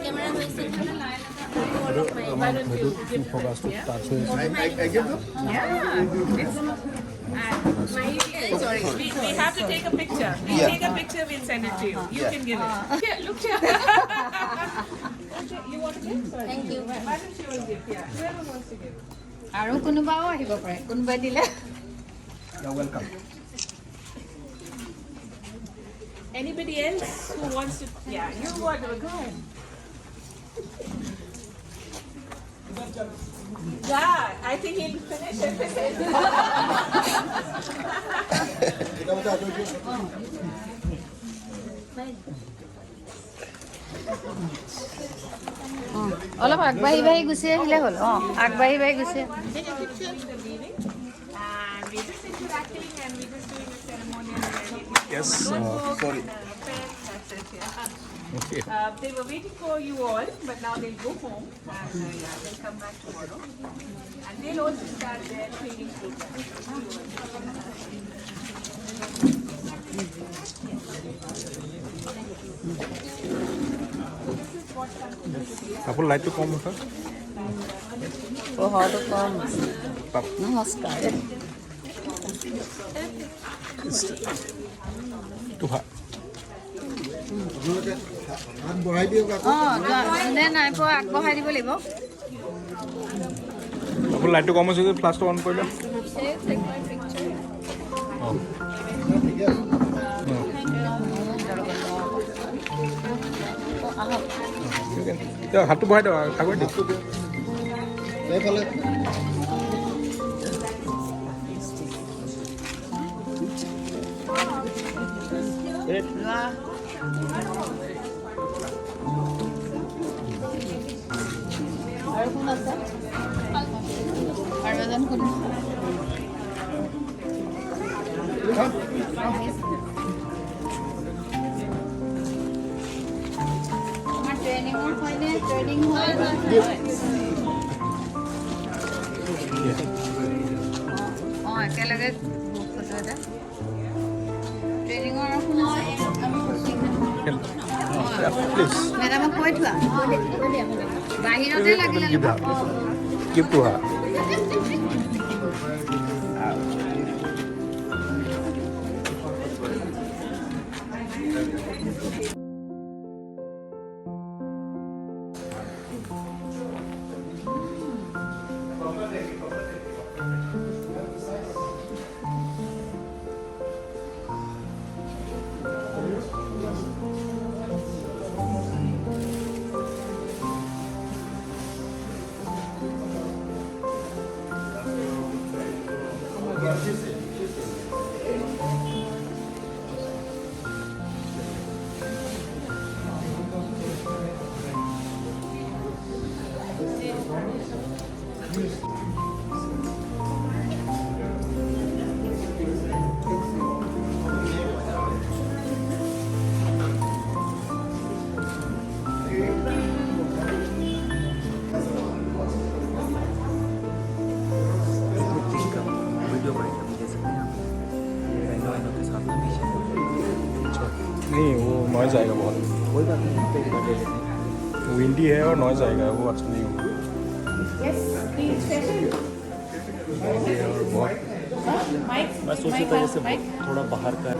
কেমেৰা হৈছে line I give them? Sorry, we have to take a picture. We take a picture, we'll send it to you. You can give it. Here, look here. You want to give? Sorry. Thank you. Why don't you all give? Yeah, whoever wants to give. আৰু কোনোবাও আহিব পাৰে কোনোবাই দিলে You're welcome. Anybody else who wants to? Yeah, you want to go ahead. Yeah, I think he'll finish everything. অলপ আগবাঢ়ি বাঢ়ি Gucci আহিলে হ'ল আগবাঢ়ি বাঢ়ি Gucci And we're just interacting and we're just doing a ceremonial. Yes, sorry. That's it, yeah. Okay. They were waiting for you all, but now they'll go home and yeah, they'll come back tomorrow. And they'll also start their training program. Apple light to come, sir. পোহৰটো কম নমস্কাৰ যোনে নাই পোৱা আগবঢ়াই দিব লাগিব Apple light to come, sir. Flash to on কৰিলে হাতটো বহাই দিওঁ আগত দিওঁ এইফালে আৰু কোন আছে আৰু এজন কোন ট্ৰেইনিঙৰ হয়নে ট্ৰেইনিং হয় একেলগে মেডামক কৈ থোৱা বাহিৰতে লাগিলে Give to her. नहीं वो नॉइज आएगा बहुत, कोई बात नहीं, विंडी है और नॉइज आएगा, वो अच्छा नहीं होगा। और बहुत मैं सोचा था जैसे थोड़ा बाहर का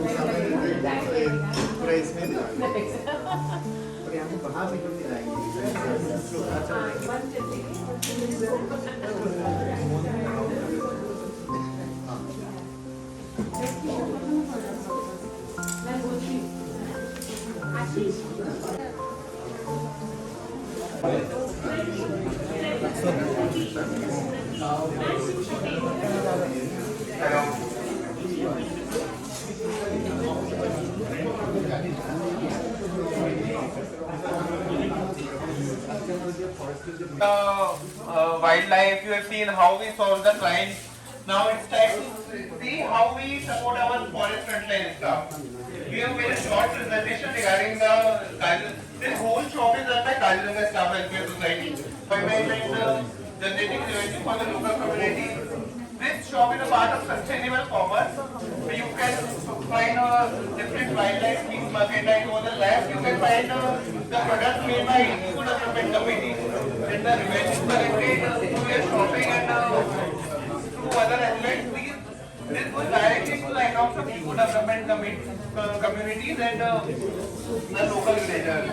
wildlife, you have seen how we solve the crime. Now it's time to see how we support our forest frontline staff. We have made a short presentation regarding this whole job is done by Kaziranga Staff Welfare Society by generating revenue for the local community. This shop is a part of sustainable commerce. You can find different wildlife meat market, and on the left you can find the products made by Food Development Committee. And the revenue collected through your shopping and through other elements. This goes directly to the accounts of Food Development communities and the local villagers.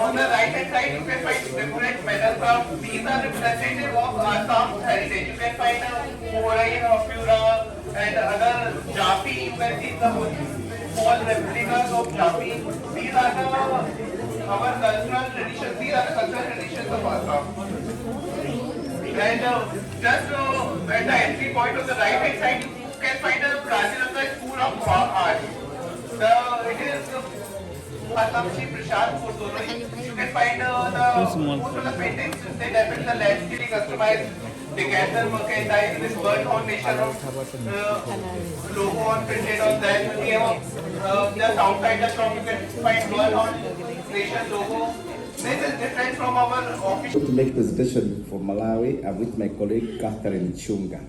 On the right hand side you can find different metal crafts. These are representative of Assam's heritage. You can find Morai, Pura and other Japi. You can see some small replicas of Japi. These are our cultural traditions. These are the cultural traditions of Assam. And just at the entry point of the right hand side you can find a Kaziranga School of Art. It is Assam's Prashad Photo. You can find most of the paintings. They depict the landscape customized decanter merchandise with bird foundation of logo on printed on that. We have just outside the shop you can find bird foundation logo. This is different from our office. To make presentation for Malawi, I'm with my colleague Catherine Chunga.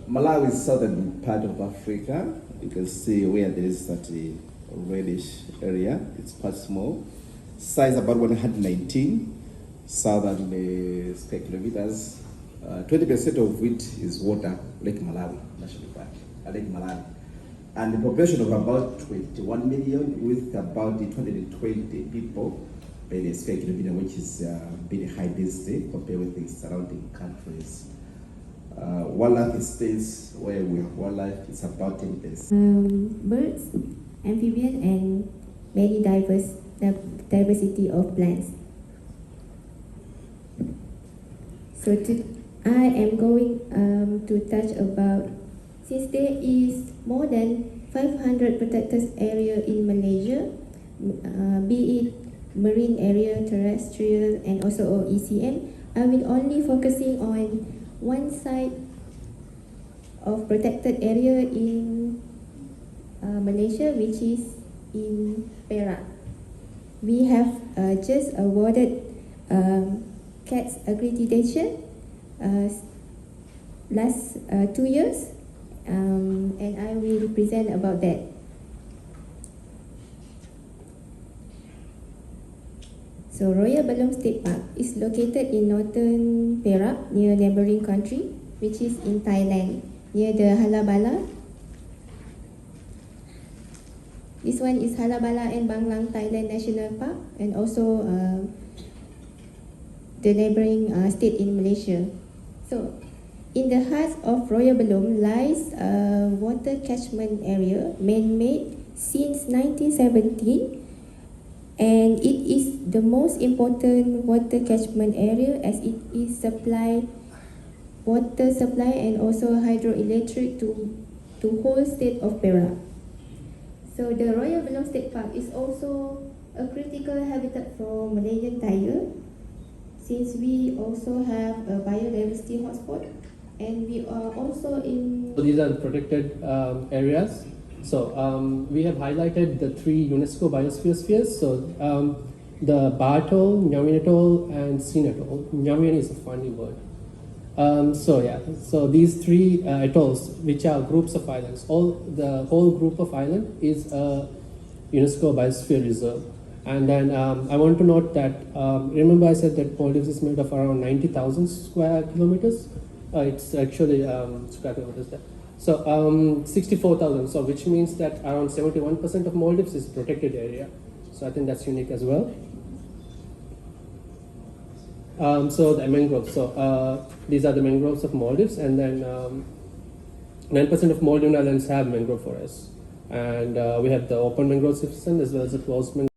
Malawi is southern part of Africa. You can see where there is that reddish area. It's quite small. Size about 119 southern square kilometers. 20% of it is water, Lake Malawi, National Park, Lake Malawi. And the population of about 21 million with about 220 people per square kilometer, which is very high density compared with the surrounding countries. Wildlife states where we have wildlife is about 10%. Birds, amphibian, and many diversity of plants. So I am going to touch about, since there is more than 500 protected area in Malaysia, be it marine area, terrestrial, and also ECM, I will only focusing on one side of protected area in Malaysia, which is in Perak. We have just awarded CATS accreditation last 2 years, and I will present about that. So Royal Belum State Park is located in northern Perak near neighboring country, which is in Thailand, near the Halabala. This one is Halabala and Banglang Thailand National Park, and also the neighboring state in Malaysia. So, in the heart of Royal Belum lies a water catchment area, man-made since 1917, and it is the most important water catchment area as it is water supply and also hydroelectric to whole state of Perak. So the Royal Belum State Park is also a critical habitat for Malaysian tiger, since we also have a biodiversity hotspot, and we are also in... So these are protected areas. So we have highlighted the 3 UNESCO biosphere spheres. So the Ba Atoll, Nyawin Atoll, and Sin Atoll. Nyawin is a funny word. So these 3 atolls, which are groups of islands, the whole group of island is a UNESCO Biosphere Reserve. And then I want to note that, remember I said that Maldives is made of around 90,000 square kilometers? It's actually square kilometers there. So 64,000, so which means that around 71% of Maldives is protected area. So I think that's unique as well. So the mangroves, so these are the mangroves of Maldives, and then 9% of Maldivian islands have mangrove forests. And we have the open mangrove system as well as the closed mangrove.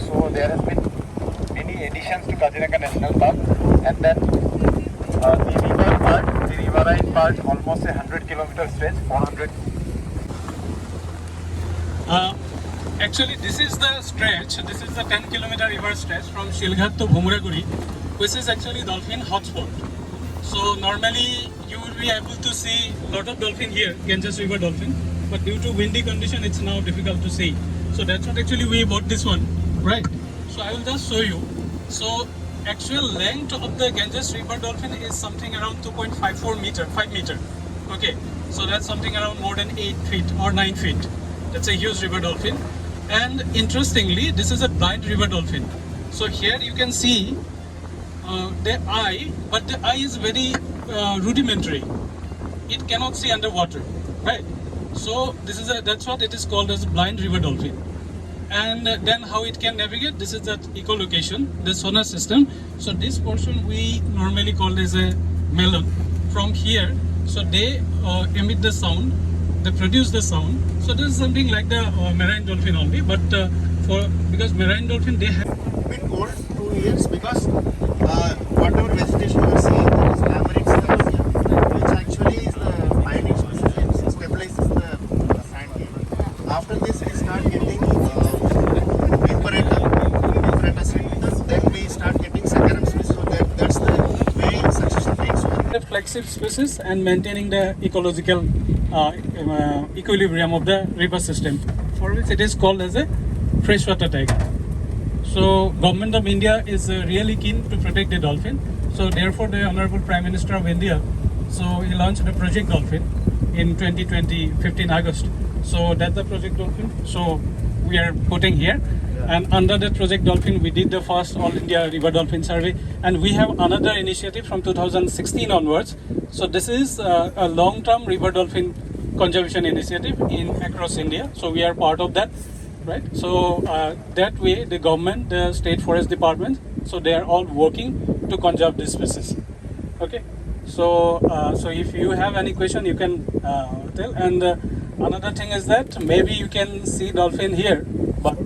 So there has been many additions to Kaziranga National Park, and then the riverine part, almost a 100-kilometer stretch, 400. Actually, this is the stretch. This is the 10-kilometer river stretch from Shilghat to Bhumuraguri, which is actually dolphin hotspot. So normally you will be able to see a lot of dolphin here, Ganges River dolphin, but due to windy condition, it's now difficult to see. So that's what actually we bought this one, right? So I will just show you. So actual length of the Ganges River dolphin is something around 2.54 meter, 5 meter. Okay, so that's something around more than 8 feet or 9 feet. That's a huge river dolphin. And interestingly, this is a blind river dolphin. So here you can see the eye, but the eye is very rudimentary. It cannot see underwater, right? So this is that's what it is called as a blind river dolphin. And then how it can navigate, this is that echolocation, the sonar system. So this portion we normally call as a melon. From here, so they emit the sound, they produce the sound. So this is something like the marine dolphin only, but because marine dolphin, they have been old 2 years because whatever vegetation you are seeing, there is tamarind cells here, which actually is the binding species. It stabilizes the sand here. After this, we start getting then we start getting saccharum species. So that's the way succession takes over. The flexible species and maintaining the ecological equilibrium of the river system, for which it is called as a freshwater tiger. So government of India is really keen to protect the dolphin. So therefore the Honorable Prime Minister of India, so he launched the Project Dolphin in 2020, 15 August. So that's the Project Dolphin. So we are putting here. And under that Project Dolphin, we did the first All India River Dolphin Survey. And we have another initiative from 2016 onwards. So this is a long-term river dolphin conservation initiative across India. So we are part of that. Right, so that way the government, the state forest department, so they are all working to conserve this species. Okay, so so if you have any question, you can tell. And another thing is that maybe you can see dolphin here, but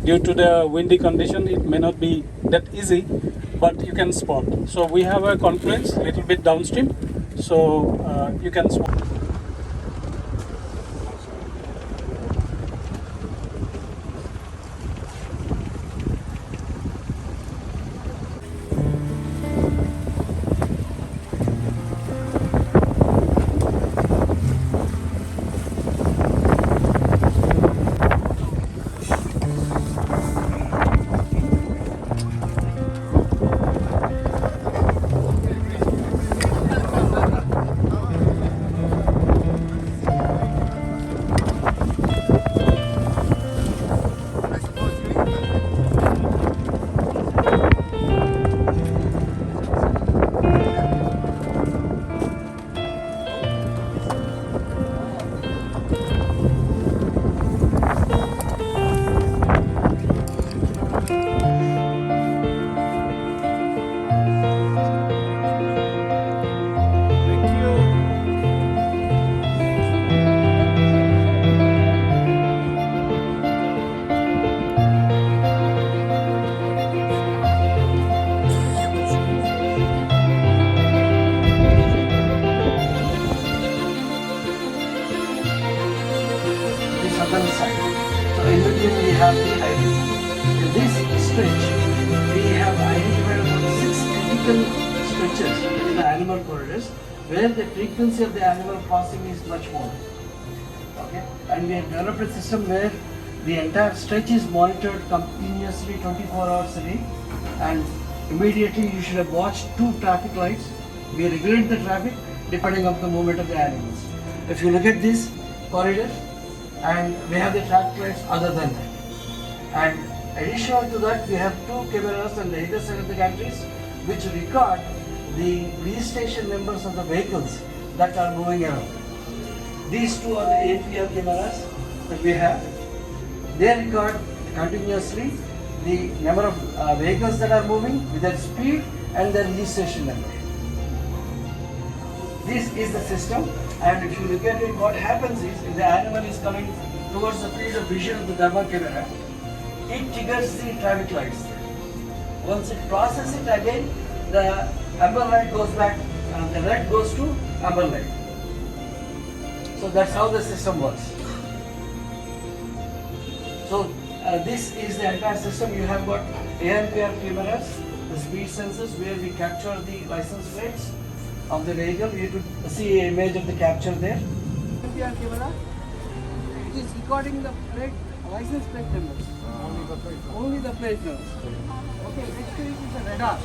due to the windy condition, it may not be that easy. But you can spot. So we have a confluence a little bit downstream, so you can spot. southern side. So in between we have the highway. In this stretch, we have identified about 6 critical stretches in the animal corridors where the frequency of the animal crossing is much more. Okay, and we have developed a system where the entire stretch is monitored continuously 24 hours a day, and immediately you should have watched 2 traffic lights. We regulate the traffic depending on the movement of the animals. If you look at this corridor, and we have the traffic lights other than that. And additional to that, we have 2 cameras on the either side of the gantries which record the registration numbers of the vehicles that are moving around. These 2 are the APR cameras that we have. They record continuously the number of vehicles that are moving with their speed and their registration number. This is the system, and if you look at it, what happens is if the animal is coming towards the field of vision of the thermal camera, it triggers the traffic lights. Once it crosses it again, the amber light goes back and the red goes to amber light. So that's how the system works. So this is the entire system. You have got ANPR cameras, the speed sensors where we capture the license plates of the vehicle. You could see an image of the capture there. ANPR camera, it is recording the plate, license plate numbers. Only the plate numbers. Okay, next to it is the radar.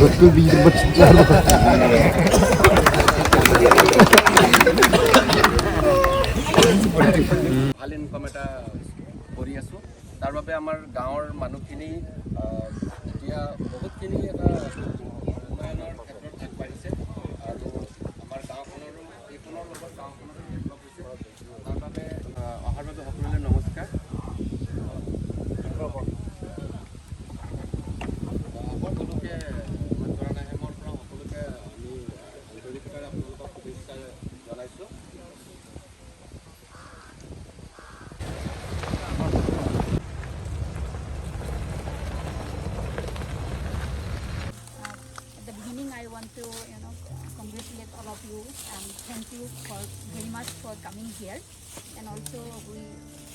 Betul di bersejarah. ভাল income এটা কৰি আছোঁ তাৰ বাবে আমাৰ গাঁৱৰ মানুহখিনি এতিয়া বহুতখিনি এটা উন্নয়নৰ ক্ষেত্ৰত আগবাঢ়িছে আৰু আমাৰ গাঁওখনৰো এইখনৰ লগত গাঁওখনৰো ডেভেলপ হৈছে তাৰ বাবে অহাৰ বাবে সকলোলৈ নমস্কাৰ। সকলোকে জনা নাই মোৰ পৰা সকলোকে আমি আন্তৰিকতাৰে আপোনালোকক শুভেচ্ছা জনাইছোঁ। At the beginning, I want to, congratulate all of you and thank you for very much for coming here. And also, we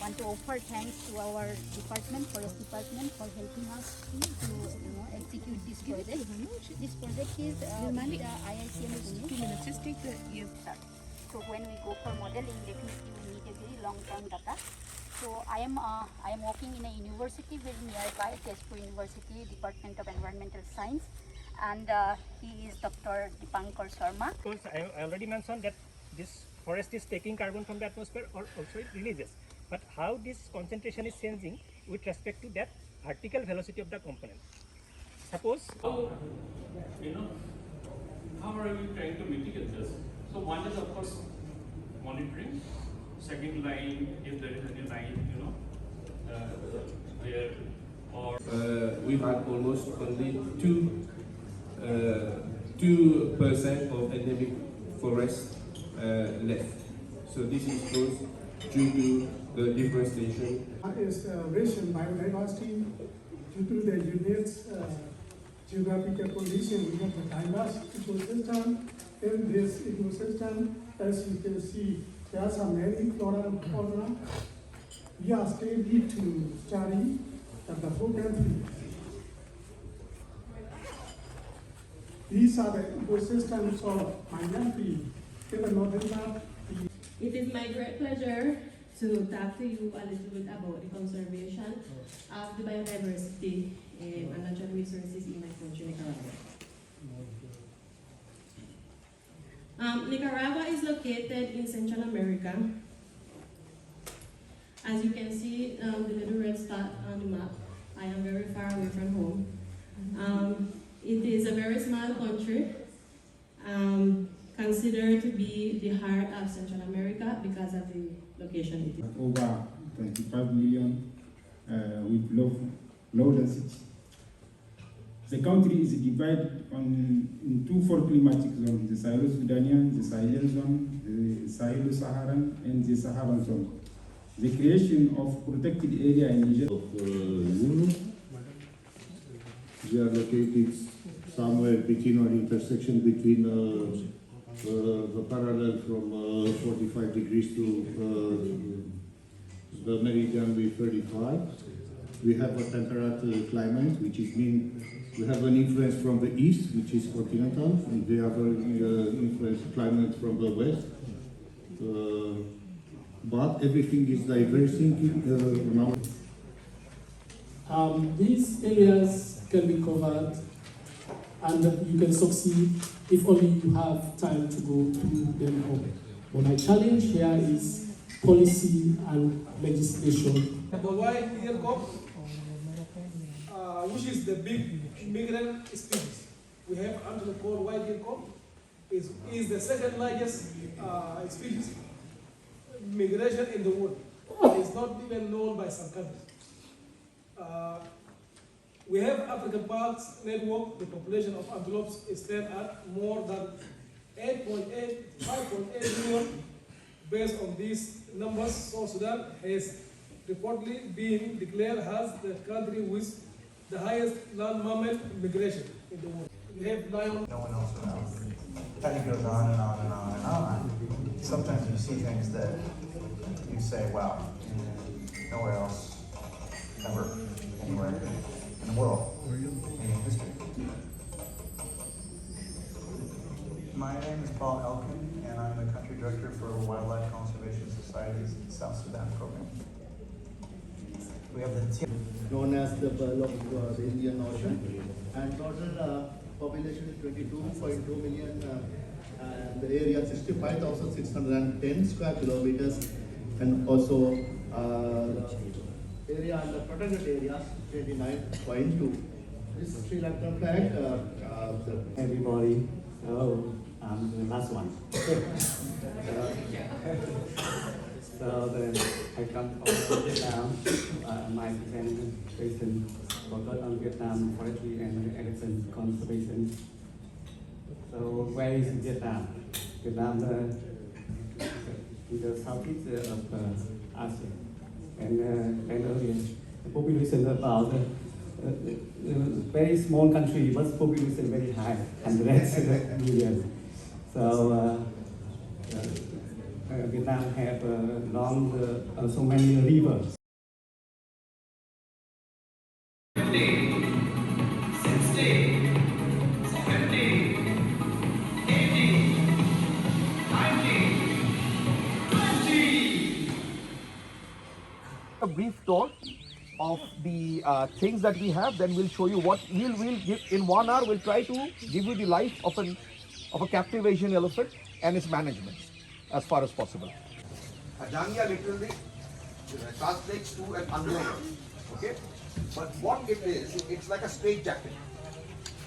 want to offer thanks to our department, Forest Department, for helping us to, execute this project. This project is with the IICM Pune. Just take the ear. So when we go for modeling, definitely we need a very long-term data. So I am working in a university very nearby, Tezpur University, Department of Environmental Science, and he is Dr. Dipankar Sharma. Because I already mentioned that this forest is taking carbon from the atmosphere or also it releases. But how this concentration is changing with respect to that vertical velocity of the component. Suppose, how are you trying to mitigate this? So one is of course monitoring. Second line, if there is any line, there or we had almost only 2% of endemic forest left. So this is both due to the deforestation. Is rich in biodiversity due to the unique geographical condition. We have the diverse ecosystem. In this ecosystem, as you can see, there are some many flora and fauna. We are still need to study the whole country. These are the ecosystems of my country in the northern part. It is my great pleasure to talk to you a little bit about the conservation of the biodiversity and natural resources in my country, Nicaragua. Nicaragua is located in Central America. As you can see, the little red spot on the map, I am very far away from home. It is a very small country, considered to be the heart of Central America because of the location it is. Over 25 million with low density. The country is divided into 4 climatic zones: the Sahelo-Sudanian, the Sahel zone, the Sahelo-Saharan, and the Saharan zone. The creation of protected area in Niger. They are located somewhere between or intersection between the parallel from 45 degrees to the meridian with 35. We have a temperate climate, which is mean we have an influence from the east, which is continental, and they have an influence climate from the west. But everything is diversing now. These areas can be covered and you can succeed if only you have time to go through them all. But my challenge here is policy and legislation. The white ear cock, which is the big migrant species. We have antelope called white ear cock. Is the second largest species migration in the world. It's not even known by some countries. We have African Parks Network. The population of antelopes is stand at more than 5.8 million. Based on these numbers, South Sudan has reportedly been declared as the country with the highest land mammal migration in the world. We have lion. No one else around. Kind of goes on and on and on and on. Sometimes you see things that you say, wow, nowhere else, ever, anywhere in the world, in history. My name is Paul Elkin, and I'm the country director for Wildlife Conservation Society's South Sudan program. We have the known as the Pearl of the Indian Ocean, and total population is 22.2 million, and the area 65,610 square kilometers, and also area under protected area 29.2. This is Sri Lankan flag. Everybody, I'm the last one. So then I come from Vietnam. My presentation focused on Vietnam forestry and elephant conservation. So where is Vietnam? Vietnam is the southeast of Asia, and earlier the population about very small country, but population very high, 100 million. So Vietnam have long, so many rivers. A brief tour of the things that we have, then we'll show you what we'll give in 1 hour. We'll try to give you the life of a captive Asian elephant and its management as far as possible. Ajangya literally translates to an unloader, okay? But what it is, it's like a straight jacket.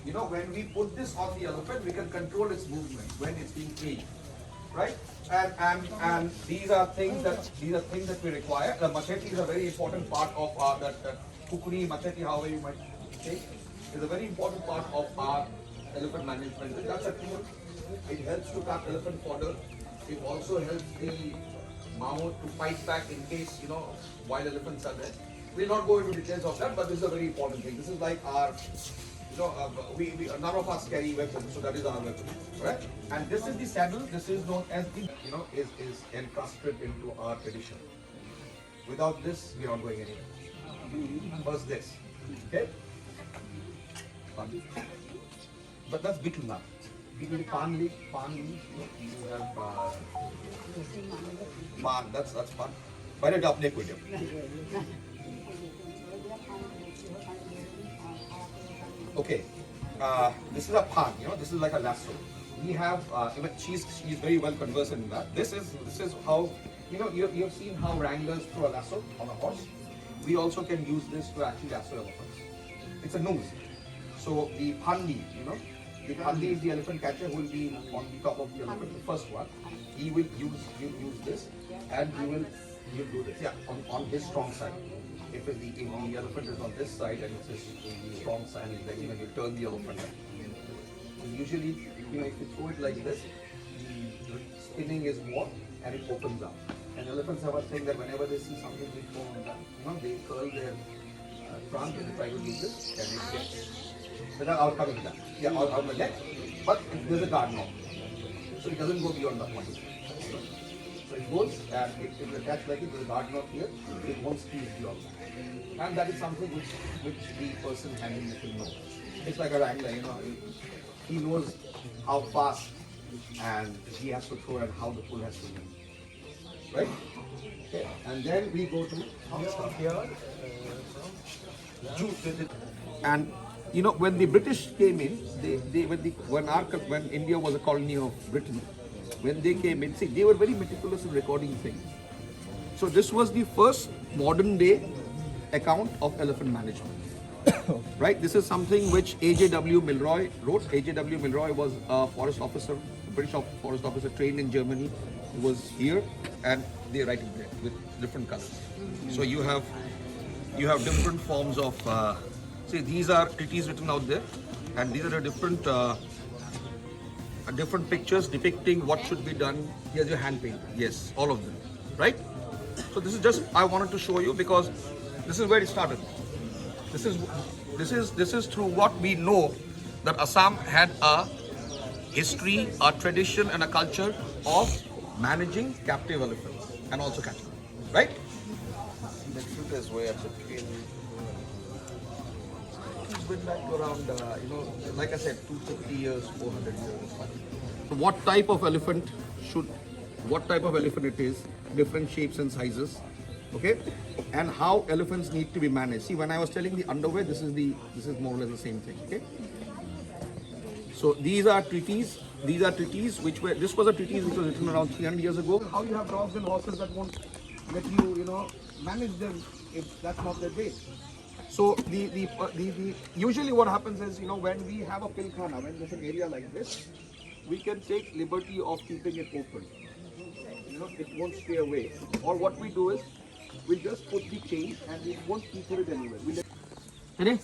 You know, when we put this on the elephant, we can control its movement when it's being caged, right? And these are things that we require. The machete is a very important part of that kukri, machete, however you might say, is a very important part of our elephant management. That's a tool. It helps to cut elephant fodder. It also helps the mount to fight back in case, wild elephants are there. We'll not go into details of that, but this is a very important thing. This is like our, none of us carry weapons, so that is our weapon, right? And this is the saddle. This is known as the, is encrusted into our tradition. Without this, we are not going anywhere. First this, okay? But that's beetle now. Beetle, pan leaf, you have pan, that's pan. Why don't you update with you? Okay, this is a pan, this is like a lasso. We have, even she's very well conversant in that. This is how, you have seen how wranglers throw a lasso on a horse. We also can use this to actually lasso elephants. It's a noose. So the pandi, the pandi is the elephant catcher who will be on the top of the elephant, the first one. He will use this, and he will do this, on his strong side. if the elephant is on this side and it's in the strong side, then you turn the elephant. Usually, if you throw it like this, the spinning is more and it opens up. And elephants have a thing that whenever they see something before, they curl their trunk and try to do this, and it gets. But I'll come into that. Yeah, I'll get. But there's a guard now, so it doesn't go beyond that point. So it goes and it will attach like it. There's a guard knot here. It won't squeeze beyond that. And that is something which the person handling it will know. It's like a wrangler, he knows how fast and he has to throw and how the pull has to be. Right? Okay. And then we go to here. And when the British came in, when India was a colony of Britain, when they came in, see, they were very meticulous in recording things. So this was the first modern day account of elephant management. Right? This is something which A.J.W. Milroy wrote. A.J.W. Milroy was a forest officer, a British forest officer trained in Germany. He was here, and they write it there with different colors. So you have different forms of. See, these are treaties written out there, and these are the different pictures depicting what should be done. Here's your hand paint. Yes, all of them. Right? So this is just I wanted to show you because this is where it started. This is through what we know that Assam had a history, a tradition, and a culture of managing captive elephants and also catching them. Right? The truth is where between it's been back to around like I said, 250 years, 400 years. So what type of elephant it is, different shapes and sizes. Okay, and how elephants need to be managed. See, when I was telling the underwear, this is more or less the same thing. Okay, so these are treaties. These are treaties this was a treaty which was written around 300 years ago. How you have dogs and horses that won't let you, manage them if that's not their way. So usually what happens is, when we have a pilkhana, when there's an area like this, we can take liberty of keeping it open. It won't stay away. Or what we do is, we just put the chain and we won't keep it anywhere. And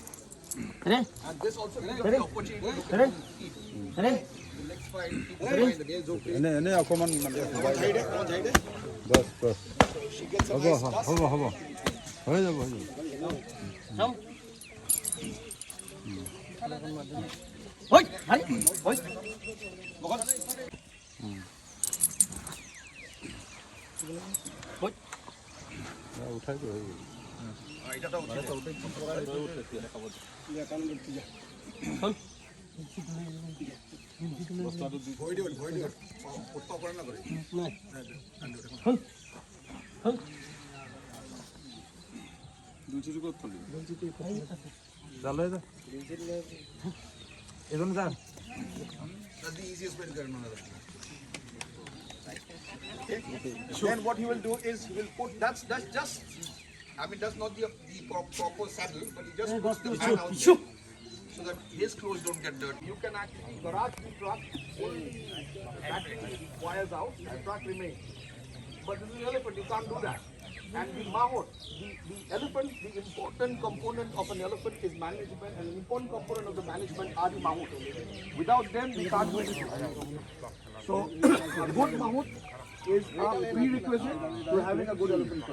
this also gives you the opportunity to look at the legs fine, keep fine, the nails okay. She gets a nice That's the easiest way to get another. Okay. Then what he will do is he will put that's just that's not the proper saddle, but he just puts the fan out there so that his clothes don't get dirty. You can actually garage the truck, pull battery wires out, the truck remains. But this is an elephant, you can't do that. And the mahot, the elephant, the important component of an elephant is management, and an important component of the management are the mahot. Without them, we can't do anything. So, a good mahot is a prerequisite to having a good elephant.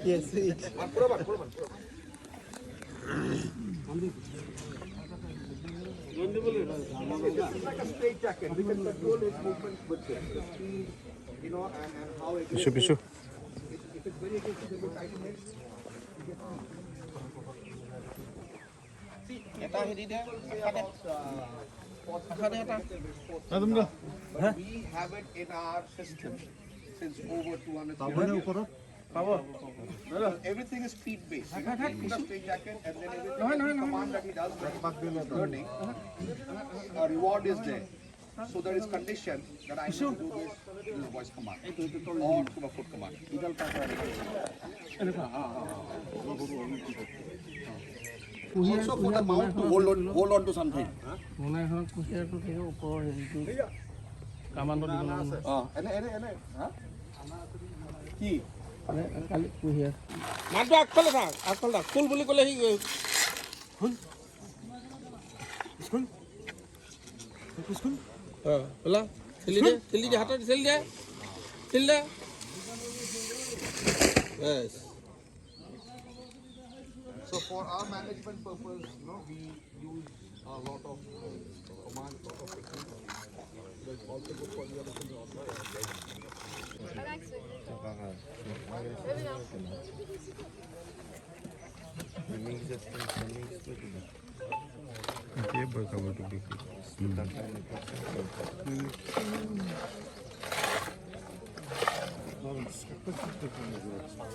Yes, It's like a straight jacket. We can control its movement with the speed, you know, and how it is. If it's very aggressive, we will tighten it. See, but we have it in our system since over 200 years. Everything is speed based. You put a straight jacket and then every command that he does when he's learning, a reward is there. So there is condition that I need to do this in a voice command or through a foot command. Also for the mouth to hold on to something. কি মানটো আগফালে থাক ফুল বুলি ক'লে C ফুল school school বলা ঠেলি দে হাতত ঠেলি দে yes. So for our management purpose, you know, we use a lot of commands, lot of techniques. It's also good for the other things also.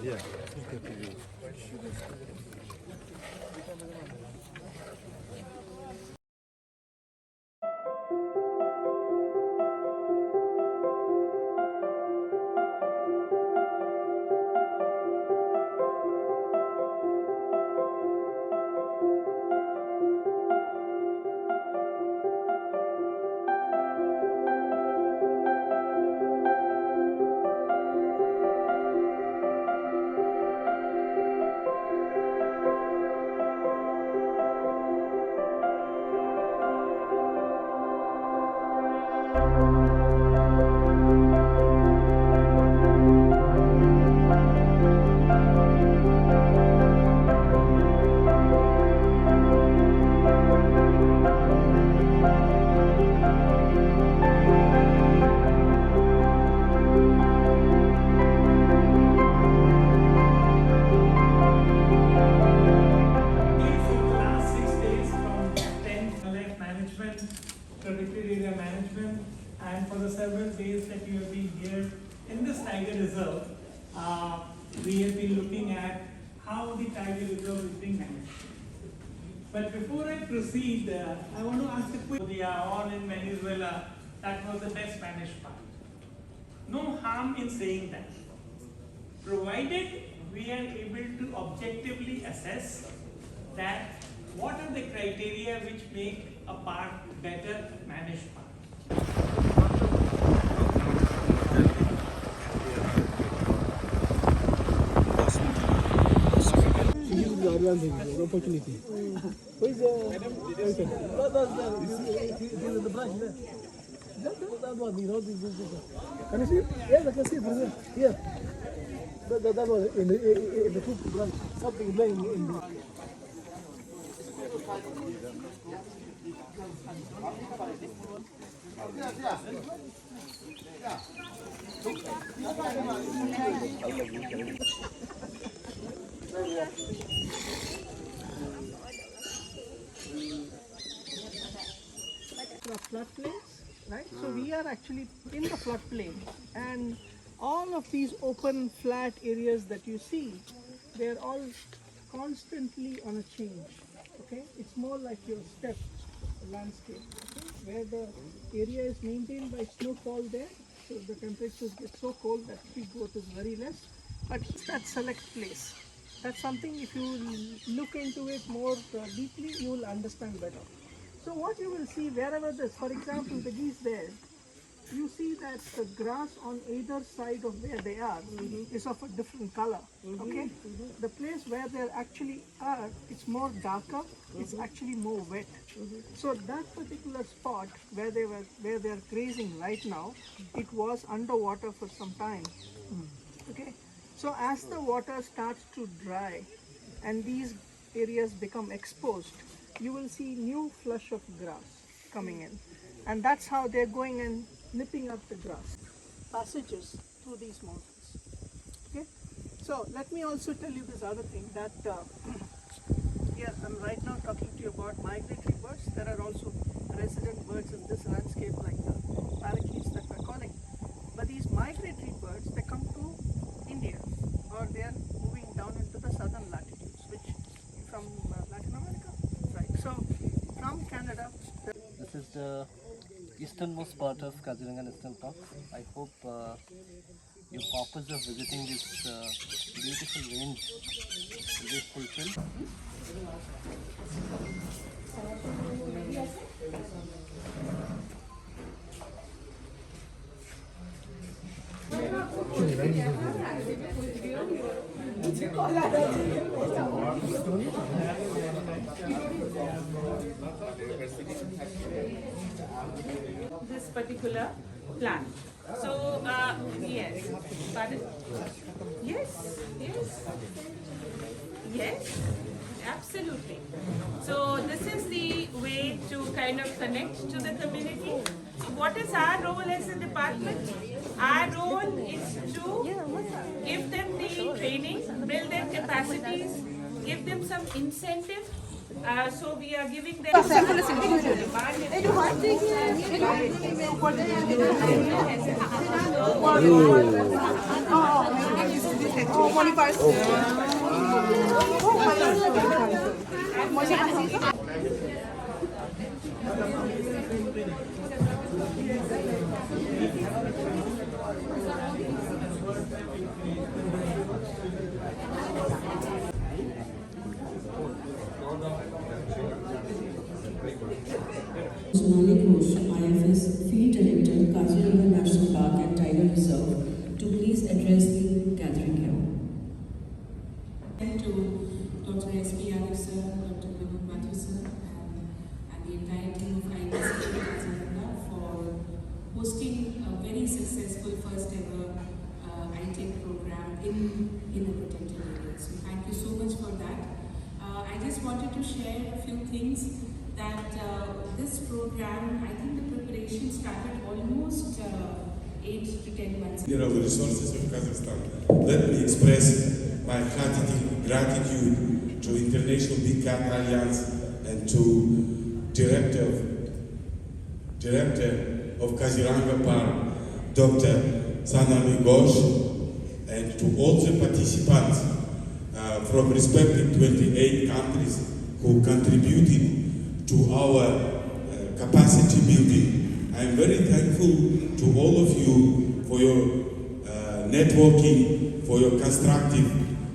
Yeah. Protected area management, and for the several days that you have been here in this tiger reserve, we have been looking at how the tiger reserve is being managed. But before I proceed, I want to ask a quick. The on in Venezuela, that was the best managed part. No harm in saying that, provided we are able to objectively assess that what are the criteria which make a park better managed park. Opportunity. Who is the branch there? That one, you know, can you see? Yes, I can see it. Here. That one in the food branch. Something lying in the. Floodplains, right? So we are actually in the floodplain, and all of these open flat areas that you see, they're all constantly on a change. Okay, it's more like your steppe landscape, okay? Where the area is maintained by snowfall there, so the temperatures get so cold that tree growth is very less. But that select place, that's something if you look into it more deeply, you will understand better. So what you will see wherever this, for example, the geese there, you see that the grass on either side of where they are is of a different color. Okay, the place where they actually are, it's more darker. It's actually more wet. So that particular spot where they are grazing right now, it was underwater for some time. Okay, so as the water starts to dry and these areas become exposed, you will see new flush of grass coming in. And that's how they're going and nipping up the grass. Passages through these mountains. Okay? So let me also tell you this other thing that here I'm right now talking to you about migratory birds. There are also resident birds in this landscape like the parakeets that we're calling. But these migratory birds, they come to India or they are moving down into the southern latitudes, which from Latin America, right? So from Canada. This is the easternmost part of Kaziranga National Park. I hope your purpose of visiting this beautiful range will be fulfilled. This particular plant. So, yes, pardon? Yes, absolutely. So this is the way to kind of connect to the community. So what is our role as a department? Our role is to give them the training, build their capacities, give them some incentive. So we are giving them Sonali Ghosh, IFS Field Director, Kaziranga National Park and Tiger Reserve, to please address the gathering here. To Dr. S.P. Alex sir, Dr. Vinod Matthew sir, and the entire team of IFS Kaziranga for hosting a very successful first ever Itec program in the protected area. So thank you so much for that. I just wanted to share a few things that this program, I think the preparation started almost 8 to 10 months ago. Of the resources of Kazakhstan. Let me express my hearty gratitude to International Big Cat Alliance and to Director of Kaziranga Park, Dr. Sonali Ghosh, and to all the participants from respective 28 countries who contributed to our capacity building. I am very thankful to all of you for your networking, for your constructive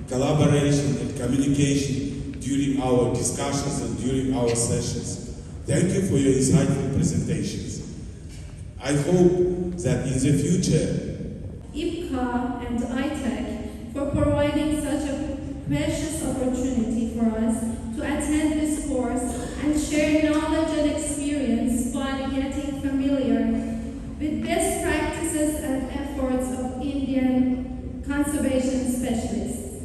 collaboration and communication during our discussions and during our sessions. Thank you for your insightful presentations. I hope that in the future, IPCA and Itec for providing such a precious opportunity for us to attend this course and share knowledge and experience while getting familiar with best practices and efforts of Indian conservation specialists.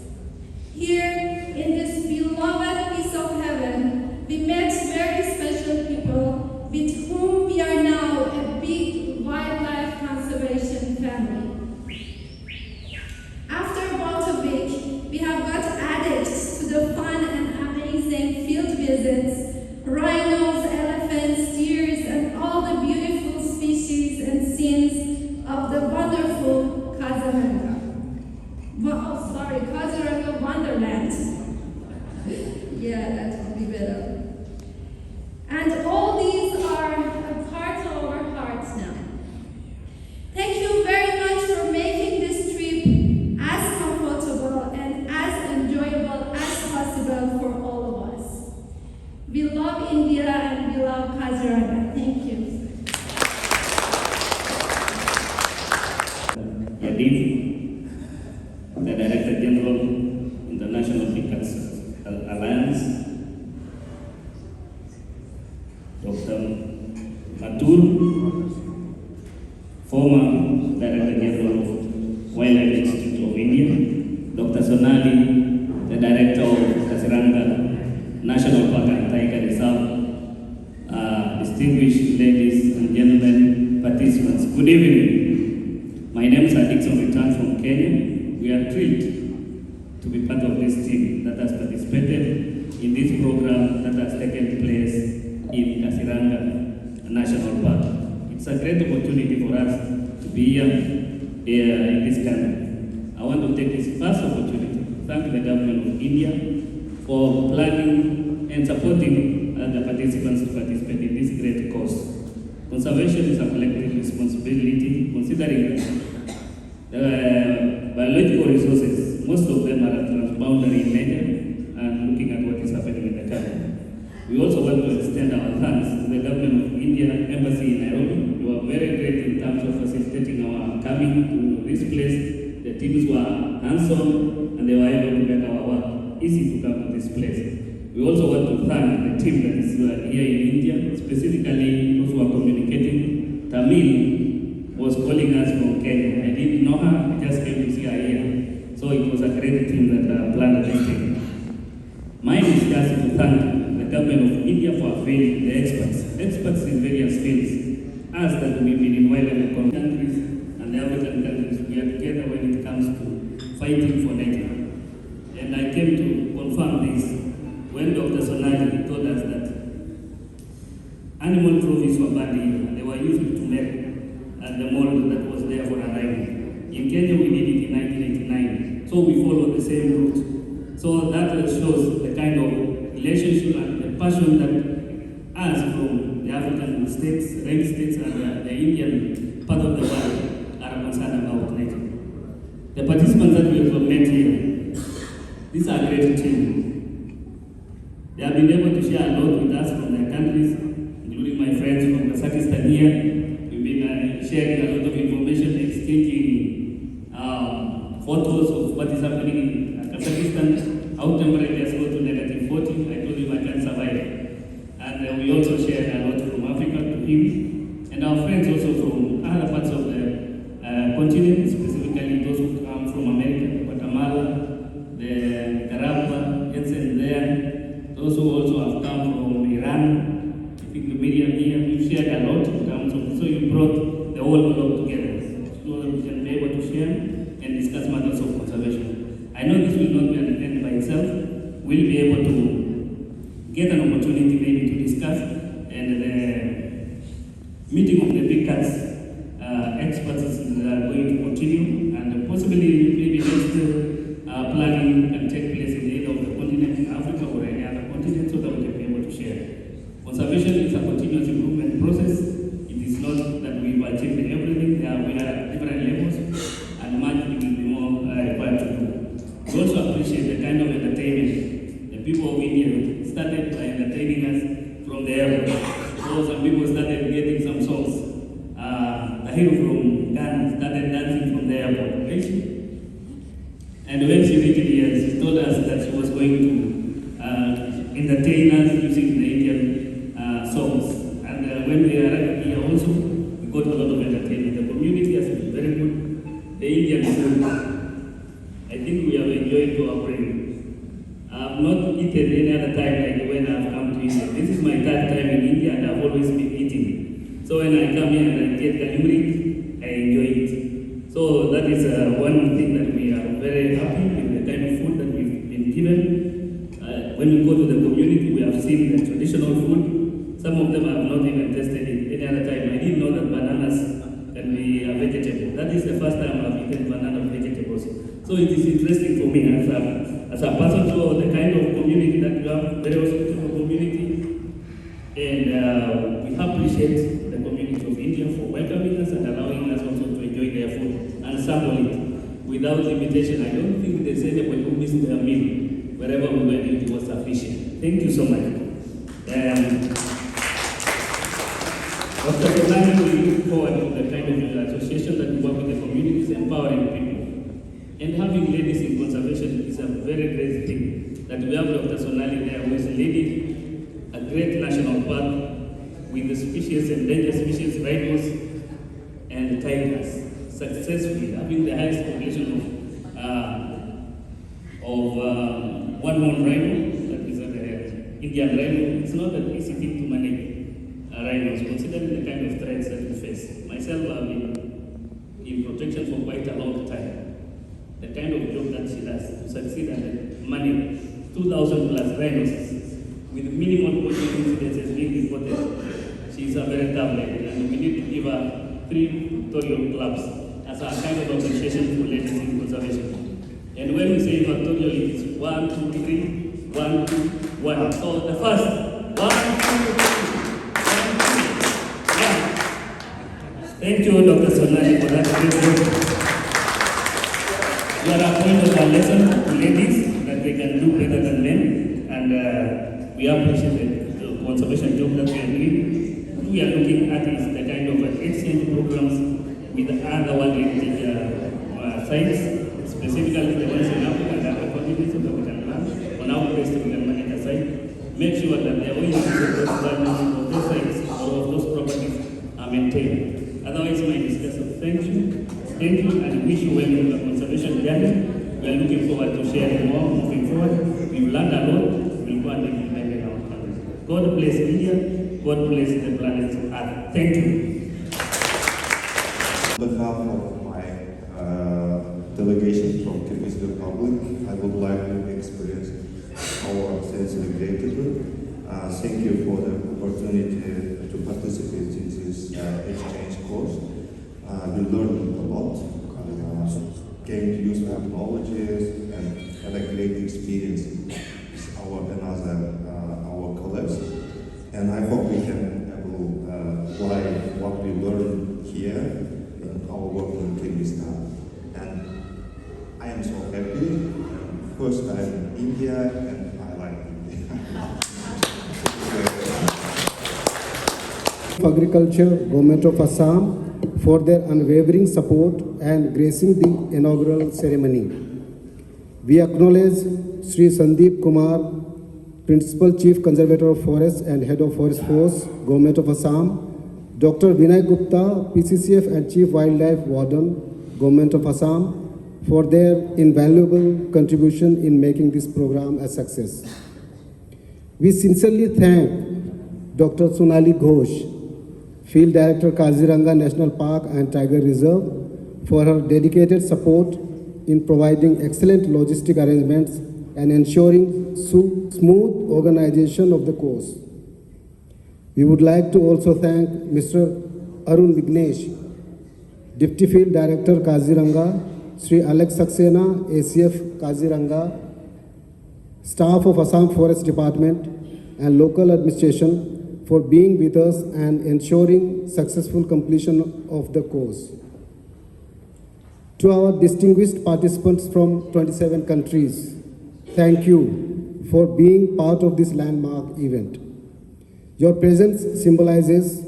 Here in this beloved piece of heaven, we met very special people with whom we are now a big wildlife conservation family. After about a week, we have got added to the fun and amazing field visits, rhinos, elephants, deers, and all the beautiful species and scenes of the wonderful Kaziranga. Kaziranga Wonderland. Yeah, that would be better. And all these are a part of our hearts now. Thank you very much for making this trip as comfortable and as enjoyable as possible for all of us. We love India and we love Kaziranga. Thank you. Yadid, the Director General, International Big Cat Alliance, Dr. Mathur, former Director General of Wildlife Institute of India, Dr. Sonali, the Director of Kaziranga National Park and Tiger Reserve, My name is Adixon, returned from Kenya. We are thrilled to be part of this team that has participated in this program that has taken place in Kaziranga National Park. It's a great opportunity for us to be here in this country. I want to take this first opportunity to thank the government of India for planning and supporting the participants to participate in this great cause. Conservation is a collective responsibility, considering the biological resources, most of them are transboundary in nature, and looking at what is happening in the country. We also want to extend our thanks to the government of India Embassy in Nairobi. You are very great in terms of facilitating our coming to this place. The teams were hands-on and they were able to make our work easy to come to this place. We also want to thank the team that is here in India, specifically those who are communicating. Tamil was calling us from Kenya. I didn't know her, I just came to see her here. So it was a great team that planned this thing. Mine is just to thank the government of India for availing the experts in various fields. Us that we've been invited in countries and the African countries, we are together when it comes to fighting for nature. And I came to confirm this when Dr. Sonali told us that animal trophies were banned here, and they were used to make the mold that was there for arrival. In Kenya, we did it in 1989, so we followed the same route. So that shows the kind of relationship and the passion that us from the African states, red states, and the Indian part of the world are concerned about nature. The participants that we have met here, these are great teams. They have been able to share a lot with us from their countries, including my friends from Kazakhstan here. We've been sharing a lot of information, exchanging photos of what is happening in Kazakhstan. Our temperature has gone to negative 40. I told him I can't survive. And we also shared a lot from Africa to him. And our friends also from other parts of the continent, specifically those who come from America, Guatemala, the Nicaragua, Edson there. Those who also have come from Iran, I think the media here, we've shared a lot in terms of, so you brought the whole globe together so that we can be able to share and discuss matters of conservation. I know this will not be an event by itself. We'll be able to get an opportunity maybe to discuss, and the meeting of the big cats experts is going to continue, and possibly maybe next planning can take place in either of the continent in Africa or any other continent, so that we can be able to share. Conservation is a continuous improvement process. It is not that we've achieved everything. We are at different levels, and much will be more required to do. We also appreciate the kind of entertainment. The people of India started by entertaining us from the airport. So some people started getting some songs. A hero from Ghana started dancing from the airport. And when she reached here, she told us that she was going to entertain us using the Indian songs. And when we arrived here also, we got a lot of entertainment. The community has been very good. The Indian food, I think we have enjoyed to our brain. I have not eaten any other time like when I have come to India. This is my third time in India, and I've always been eating. So when I come here and I get Kalimrik, I enjoy it. So that is one thing that we are very happy with, the kind of food that we've been given. When we go to the community, we have seen the traditional food. Some of them I have not even tested it any other time. I didn't know that bananas can be a vegetable. That is the first time I've eaten banana vegetables. So it is interesting for me as a person to the kind of community that you have, very hospitable community. And we appreciate the community of India for welcoming us and allowing us also to enjoy their food and sample it without limitation. I don't think there's anybody who missed their meal. Wherever we went, it was sufficient. Thank you so much. Dr. Sonali, we look forward to the kind of association that we work with the communities, empowering people. And having ladies in conservation is a very great thing. That we have Dr. Sonali there who is leading a great national park with the species, endangered species, rhinos and tigers, successfully having the highest population of one-horned rhino, that is the Indian rhino. It's not an easy thing to manage rhinos, considering the kind of threats that we face. Myself, I've been in protection for quite a long time. The kind of job that she does to succeed and manage 2,000 plus rhinos with minimal poaching incidences being reported. She is a very tough lady, and we need to give her 3 Victorian clubs as a kind of appreciation for ladies in conservation. And when we say Victorian, it's 1, 2, 3, 1, 2, 1. So the first, 1, 2, 3, 1, 2, 1. Thank you, Dr. Sonali, for that great work. You are a point of a lesson to ladies that they can do better than men, and we appreciate the conservation job that we are doing. We are looking at is the kind of exchange programs with other world heritage sites, specifically the ones in Africa and other continents that we can learn on our best we can manage a site. Make sure that the owners of those values of those sites or of those properties are maintained. Otherwise, my discussion. Thank you, and wish you well in the conservation journey. We are looking forward to sharing more moving forward. We've learned a lot. We'll go and implement it our country. God bless India. God bless the planet Earth. Thank you. On behalf of my delegation from Kyrgyz Republic, I would like to express our sincere gratitude. Thank you for the opportunity to participate in this exchange course. We learned a lot, gained useful knowledges, and had a great experience with our colleagues. And I hope we can apply what we learned here in our work in Kyrgyzstan. And I am so happy. First time in India, and I like India. Agriculture, Government of Assam, for their unwavering support and gracing the inaugural ceremony. We acknowledge Sri Sandeep Kumar, Principal Chief Conservator of Forests and Head of Forest Force, Government of Assam, Dr. Vinay Gupta, PCCF and Chief Wildlife Warden, Government of Assam, for their invaluable contribution in making this program a success. We sincerely thank Dr. Sonali Ghosh, Field Director, Kaziranga National Park and Tiger Reserve, for her dedicated support in providing excellent logistic arrangements and ensuring smooth organization of the course. We would like to also thank Mr. Arun Vignesh, Deputy Field Director, Kaziranga, Sri Alex Saxena, ACF Kaziranga, staff of Assam Forest Department and local administration for being with us and ensuring successful completion of the course. To our distinguished participants from 27 countries, thank you for being part of this landmark event. Your presence symbolizes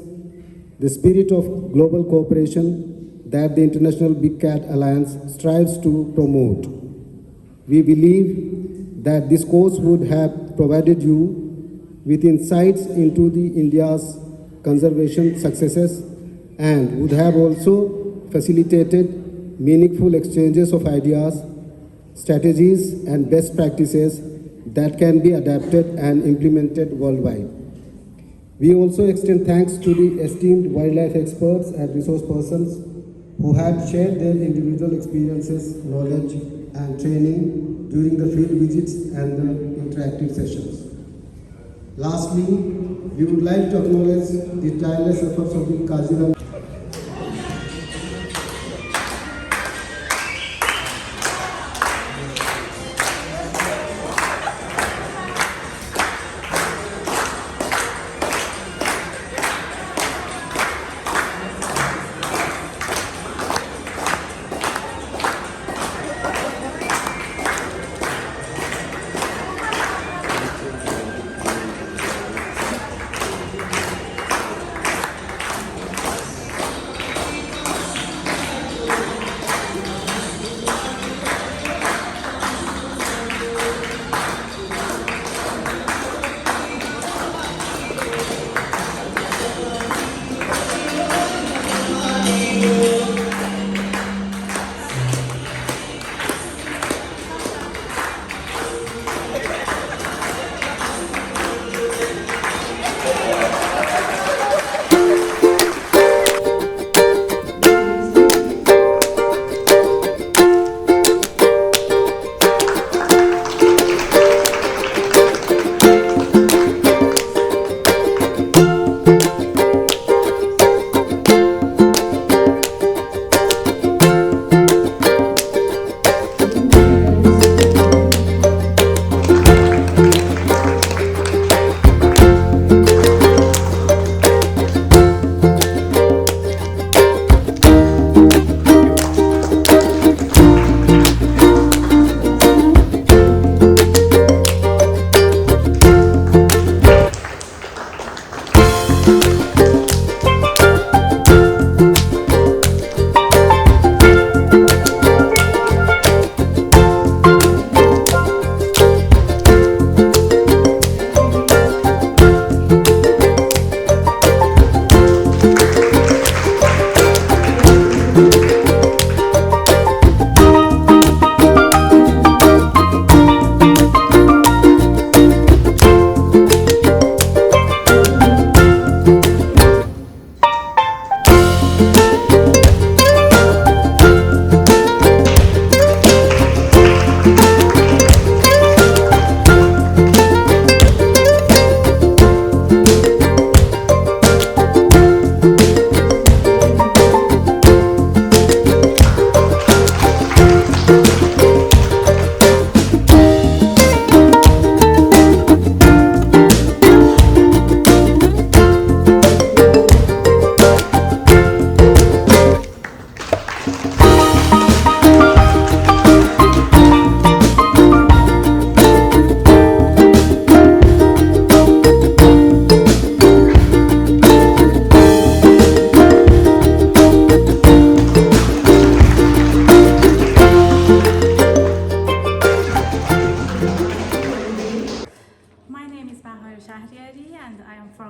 the spirit of global cooperation that the International Big Cat Alliance strives to promote. We believe that this course would have provided you with insights into the India's conservation successes and would have also facilitated meaningful exchanges of ideas, strategies, and best practices that can be adapted and implemented worldwide. We also extend thanks to the esteemed wildlife experts and resource persons who have shared their individual experiences, knowledge, and training during the field visits and the interactive sessions. Lastly, we would like to acknowledge the tireless efforts of the Kaziranga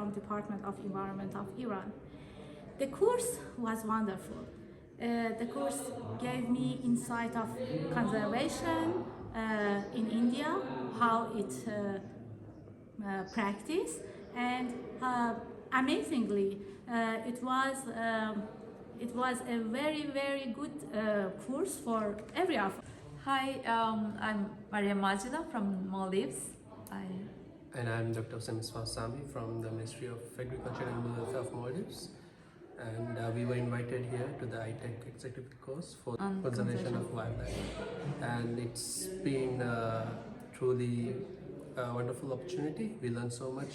from Department of Environment of Iran. The course was wonderful. The course gave me insight of conservation in India, how it practiced, and amazingly, it was a very good course for every of us. Hi, I'm Maria Majida from Maldives. And I'm Dr. Semiswar Sami from the Ministry of Agriculture and Rural Welfare of Maldives. And we were invited here to the Itec-Executive course for conservation of wildlife. And it's been truly a wonderful opportunity. We learned so much.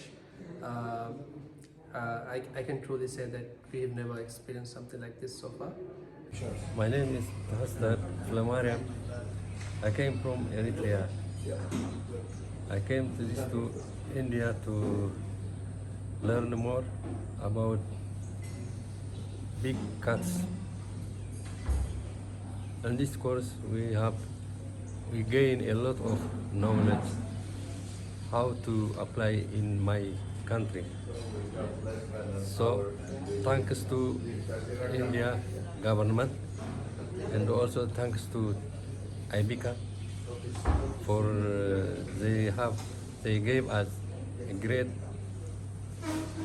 I can truly say that we have never experienced something like this so far. Sure. My name is Hassan Flamariam. I came from Eritrea. I came to India to learn more about big cats. In this course we gain a lot of knowledge how to apply in my country. So thanks to India government and also thanks to IBICA for they gave us a great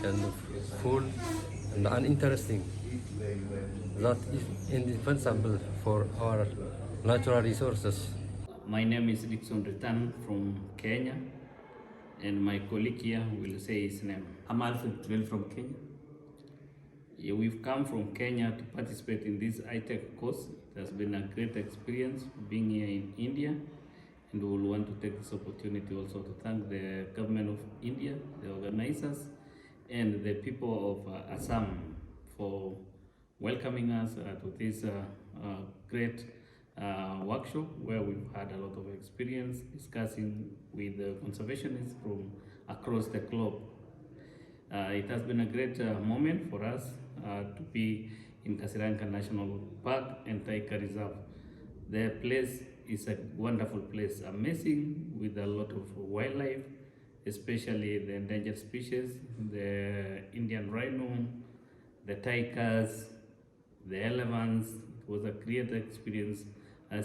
and full and uninteresting that is indispensable for our natural resources. My name is Dickson Retan from Kenya, and my colleague here will say his name. I'm Alfred Twell from Kenya. Yeah, we've come from Kenya to participate in this ITEC course. It has been a great experience being here in India, and we will want to take this opportunity also to thank the government of India, the organizers, and the people of Assam for welcoming us to this great workshop where we've had a lot of experience discussing with the conservationists from across the globe. It has been a great moment for us to be in Kaziranga National Park and Tiger Reserve. The place is a wonderful place, amazing, with a lot of wildlife, especially the endangered species, the Indian rhino, the tigers, the elephants. It was a great experience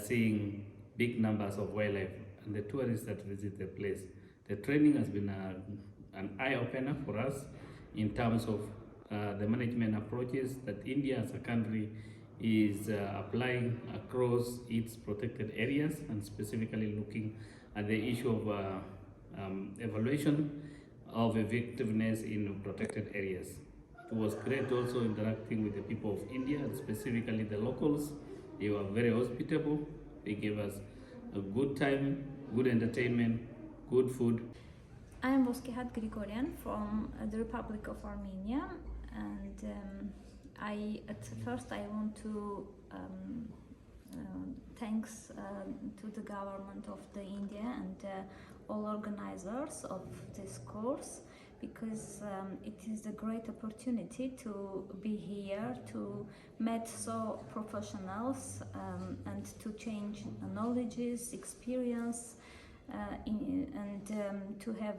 seeing big numbers of wildlife and the tourists that visit the place. The training has been an eye-opener for us in terms of the management approaches that India as a country is applying across its protected areas, and specifically looking at the issue of evaluation of effectiveness in protected areas. It was great also interacting with the people of India, and specifically the locals. They were very hospitable. They gave us a good time, good entertainment, good food. I am Boskehat Grigorian from the Republic of Armenia, and at first I want to thanks to the government of the India and all organizers of this course, because it is a great opportunity to be here, to meet so professionals and to change knowledges, experience, and to have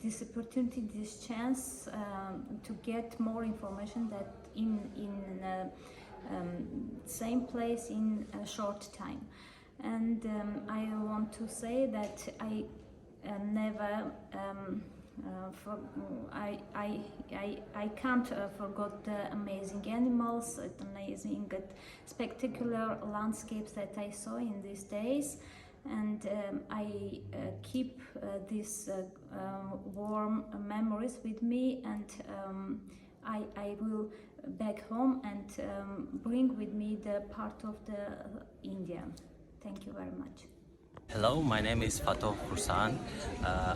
this opportunity, this chance to get more information that in same place in a short time. And I want to say that I never I can't forget the amazing animals, the amazing spectacular landscapes that I saw in these days, and I keep these warm memories with me, and I will back home and bring with me the part of the India. Thank you very much. Hello, my name is Fatov Rusan.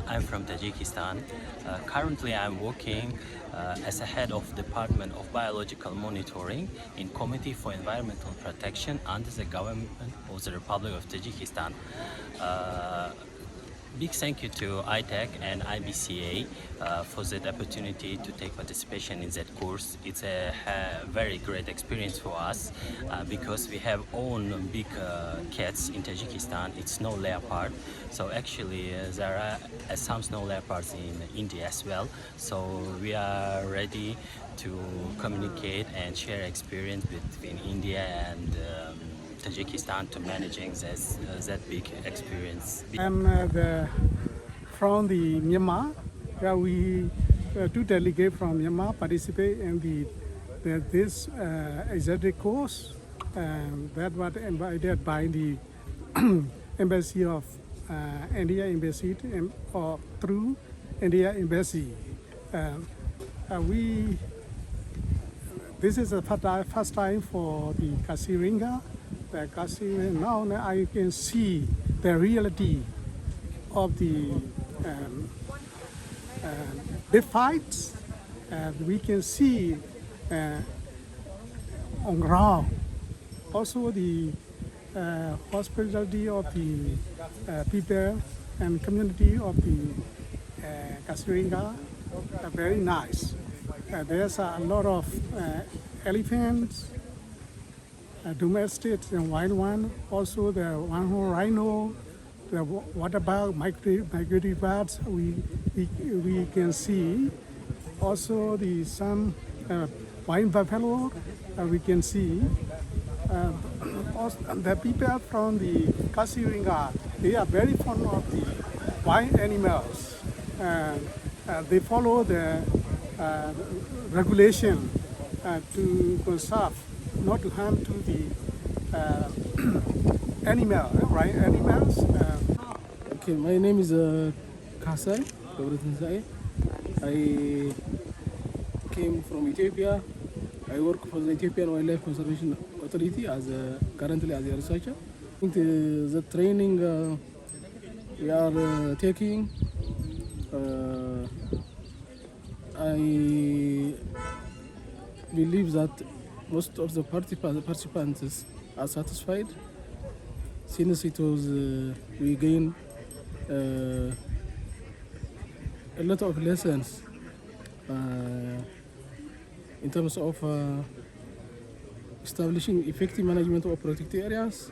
I'm from Tajikistan. Currently, I'm working as a head of Department of Biological Monitoring in Committee for Environmental Protection under the government of the Republic of Tajikistan. Big thank you to Itec and IBCA for that opportunity to take participation in that course. It's a very great experience for us because we have own big cats in Tajikistan. It's snow leopard. So actually there are some snow leopards in India as well. So we are ready to communicate and share experience between India and Tajikistan to managing that big experience. I'm from the Myanmar. Yeah, we two delegates from Myanmar participate in this executive course that was invited by the embassy of India embassy or through India embassy. This is the first time for the Kasiringa. Now I can see the reality of the fights. We can see on ground. Also the hospitality of the people and community of the Kasiringa are very nice. There's a lot of elephants, domestic and wild one. Also the one rhino, the waterbug, migratory birds we can see. Also some wild buffalo we can see. Also, the people from the Kasiringa, they are very fond of the wild animals. They follow the regulation to conserve, not to harm to the animals. Okay, my name is Kasai. I came from Ethiopia. I work for the Ethiopian Wildlife Conservation Authority currently as a researcher. I think the training we are taking, I believe that most of the participants are satisfied since it was we gained a lot of lessons in terms of establishing effective management of protected areas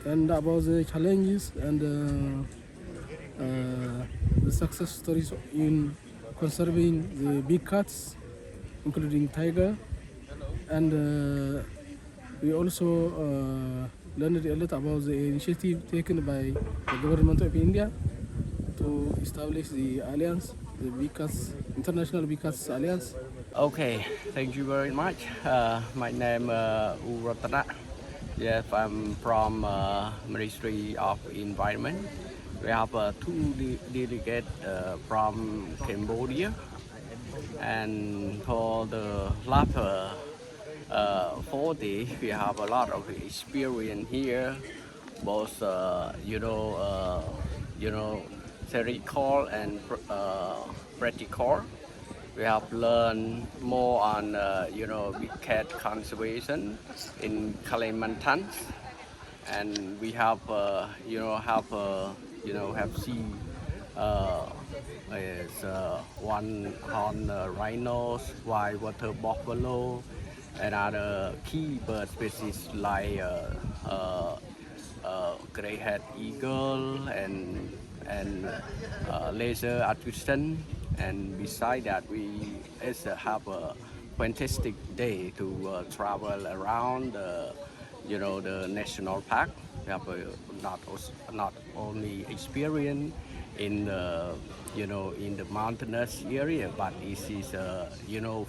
and about the challenges and the success stories in conserving the big cats, including tiger, and we also learned a lot about the initiative taken by the government of India to establish the alliance, the Big Cats, International Big Cats Alliance. Okay, thank you very much. My name Uratana. Yes, I'm from Ministry of Environment. We have two delegates from Cambodia, and for the last 4 days, we have a lot of experience here, both theoretical and practical. We have learned more on big cat conservation in Kalimantan, and we have seen one horn rhinos, white water buffalo, and other key bird species like gray-headed eagle and laser artisan. And beside that, we have a fantastic day to travel around the national park. We have not only experience in the mountainous area, but this is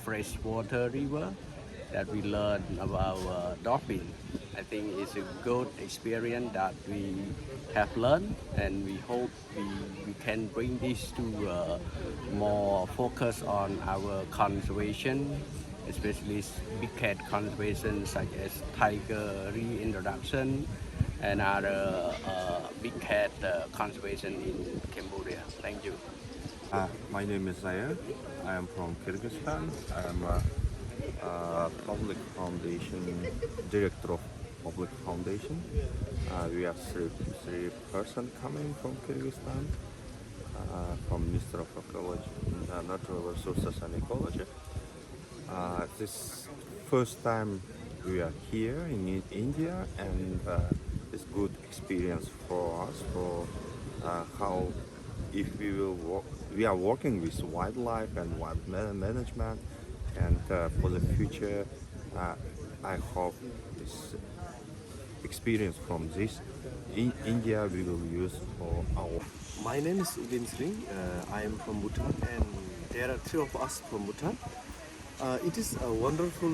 freshwater river that we learn about dolphin. I think it's a good experience that we have learned, and we hope we can bring this to more focus on our conservation, especially big cat conservation such as tiger reintroduction and other big cat conservation in Cambodia. Thank you. My name is Zaire. I am from Kyrgyzstan. I am a public foundation director of public foundation. We are three person coming from Kyrgyzstan. from Minister of Ecology, Natural Resources and Ecology. This first time we are here in India, and it's good experience for us for how if we will work. We are working with wildlife and wild management, and for the future, I hope this experience from this in India we will use for our. My name is Udin Sri. I am from Bhutan, and there are 3 of us from Bhutan. It is wonderful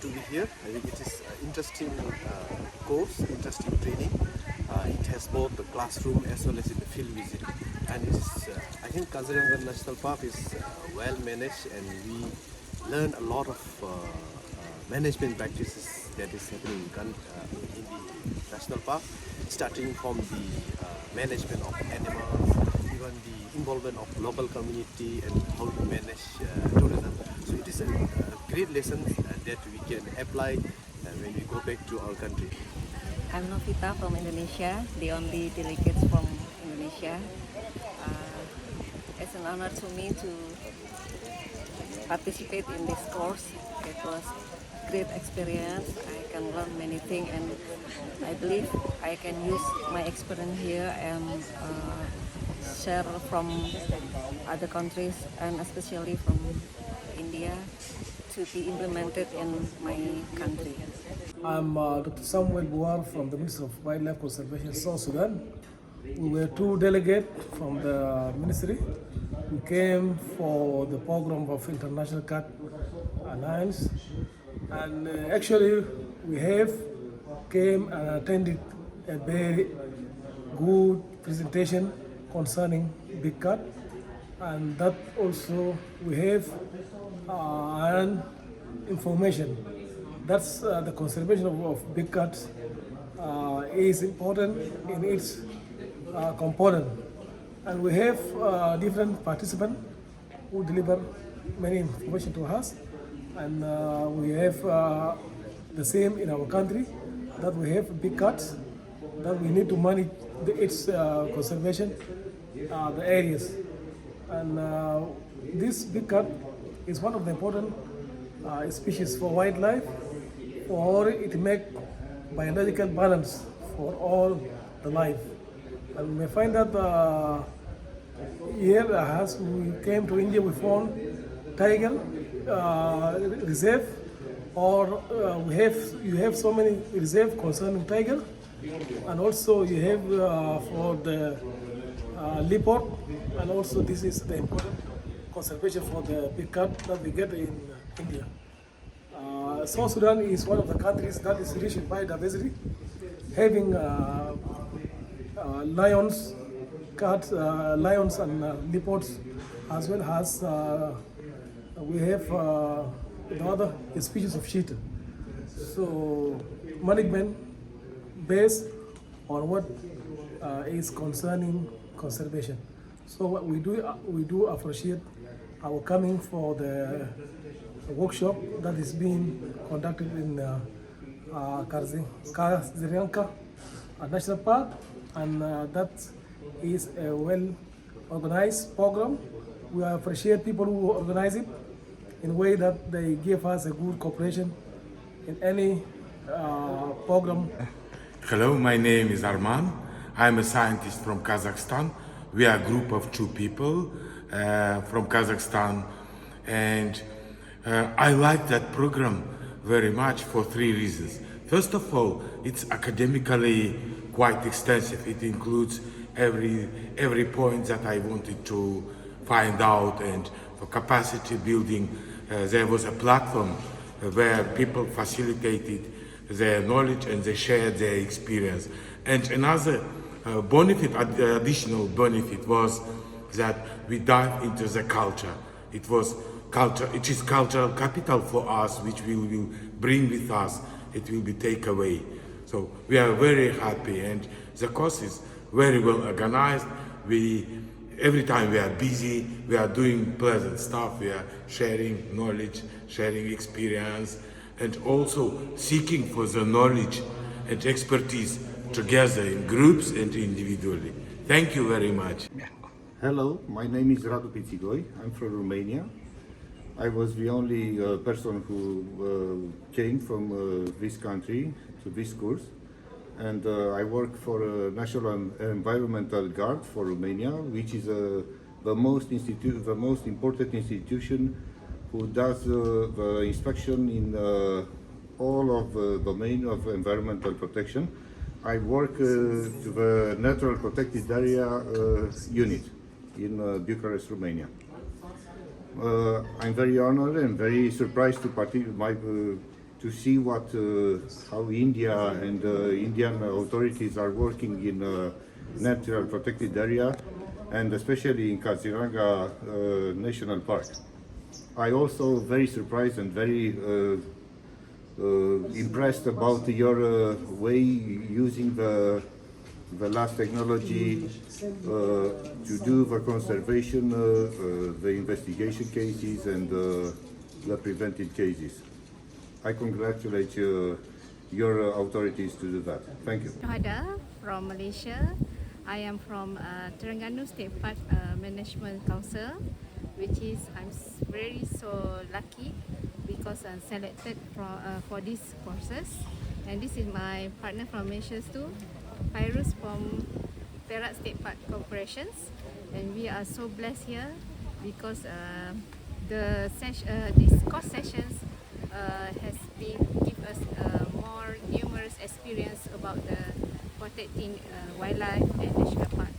to be here. I think it is an interesting course, interesting training. It has both the classroom as well as in the field visit. And it is, I think Kaziranga National Park is well managed, and we learn a lot of management practices that is happening in the national park, starting from the management of animals, even the involvement of local community and how to manage tourism. So it is a great lesson that we can apply when we go back to our country. I'm Novita from Indonesia, the only delegate from Indonesia. It's an honor to me to participate in this course. It was a great experience. I can learn many things, and I believe I can use my experience here and share from other countries, and especially from India, to be implemented in my country. I'm Dr. Samuel Buar from the Ministry of Wildlife Conservation, South Sudan. We were 2 delegates from the ministry. We came for the program of International Cat Alliance, and actually we have came and attended a very good presentation concerning big cat, and that also we have an information. That's the conservation of big cats is important in its component, and we have different participants who deliver many information to us, and we have the same in our country, that we have big cats that we need to manage its conservation, the areas, and this big cat is one of the important species for wildlife, for it make biological balance for all the life. And we may find that here as we came to India, we found tiger reserve, or you have so many reserve concerning tiger, and also you have for the leopard, and also this is the important conservation for the big cat that we get in India. South Sudan is one of the countries that is rich in biodiversity, having lions, cats, lions and leopards, as well as we have the other species of cheetah. So management based on what is concerning conservation. So what we do appreciate our coming for the workshop that is being conducted in Kaziranga National Park, and that is a well-organized program. We appreciate people who organize it in a way that they give us a good cooperation in any program. Hello, my name is Arman. I'm a scientist from Kazakhstan. We are a group of 2 people from Kazakhstan, and I like that program very much for 3 reasons. First of all, it's academically quite extensive. It includes every point that I wanted to find out, and for capacity building, there was a platform where people facilitated their knowledge and they shared their experience. And another additional benefit was that we dive into the culture. It is cultural capital for us, which we will bring with us. It will be takeaway. So we are very happy, and the course is very well organized. Every time we are busy, we are doing pleasant stuff. We are sharing knowledge, sharing experience, and also seeking for the knowledge and expertise together in groups and individually. Thank you very much. Hello, my name is Radu Pițigoi. I'm from Romania. I was the only person who came from this country to this course, and I work for National Environmental Guard for Romania, which is the most important institution who does the inspection in all of the domain of environmental protection. I work the Natural Protected Area unit in Bucharest, Romania. I'm very honored and very surprised to see how India and Indian authorities are working in natural protected area, and especially in Kaziranga National Park. I also very surprised and very impressed about your way using the last technology to do the conservation, the investigation cases, and the preventive cases. I congratulate your authorities to do that. Thank you. Hada from Malaysia. I am from Terengganu State Park Management Council, which is I'm very so lucky because I'm selected for these courses, and this is my partner from Malaysia too, Fairuz from Perak State Park Corporations, and we are so blessed here because these course sessions has been give us more numerous experience about the protecting wildlife and national park.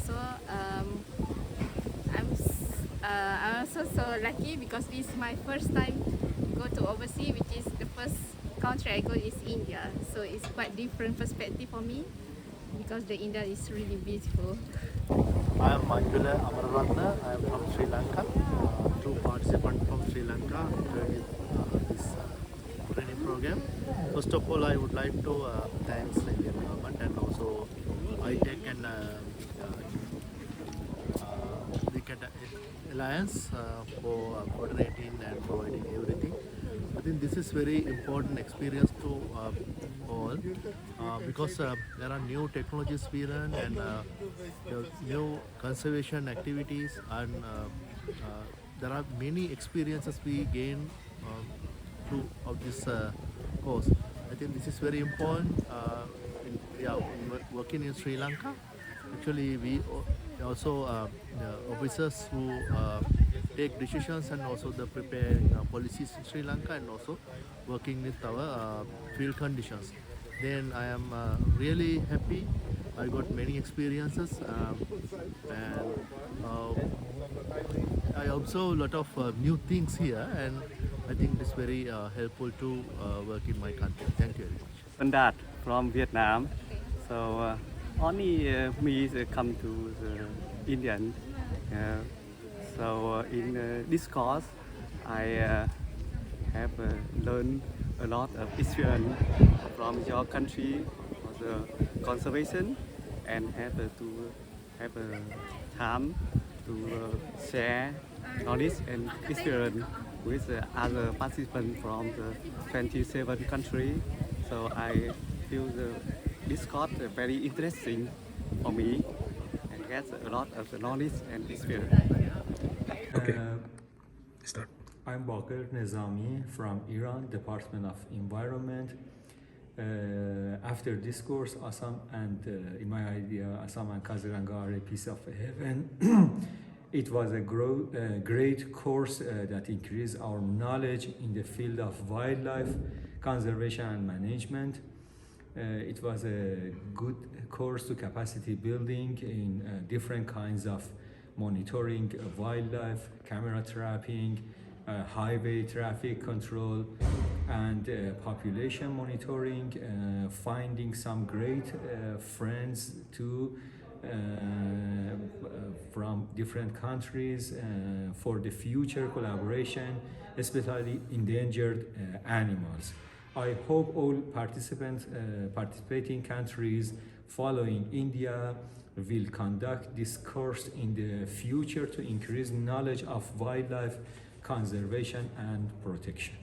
So I'm also so lucky because this is my first time go to overseas, which is the first country I go is India. So it's quite different perspective for me because the India is really beautiful. I am Manjula Amararatna. I am from Sri Lanka. Two participants from Sri Lanka during this training program. First of all, I would like to thank the Indian government and also Itec and Alliance for coordinating and providing everything. I think this is very important experience to all because there are new technologies we learn and new conservation activities, and there are many experiences we gain through of this course. I think this is very important. Working in Sri Lanka, actually we also the officers who take decisions and also the prepare policies in Sri Lanka and also working with our field conditions. Then I am really happy. I got many experiences and I observe a lot of new things here, and I think it's very helpful to work in my country. Thank you very much. Standard from Vietnam. So only me come to the Indian. So in this course, I have learned a lot of experience from your country for the conservation, and have to have time to share knowledge and experience with other participants from the 27 countries. So I feel this course very interesting for me and get a lot of knowledge and experience. Okay. Start. I'm Bakir Nezami from Iran, Department of Environment. After this course, Assam and in my idea, Assam and Kaziranga are a piece of heaven. It was a great course that increased our knowledge in the field of wildlife conservation and management. It was a good course to capacity building in different kinds of monitoring wildlife, camera trapping, highway traffic control, and population monitoring, finding some great friends too from different countries for the future collaboration, especially endangered animals. I hope all participating countries following India will conduct this course in the future to increase knowledge of wildlife conservation and protection.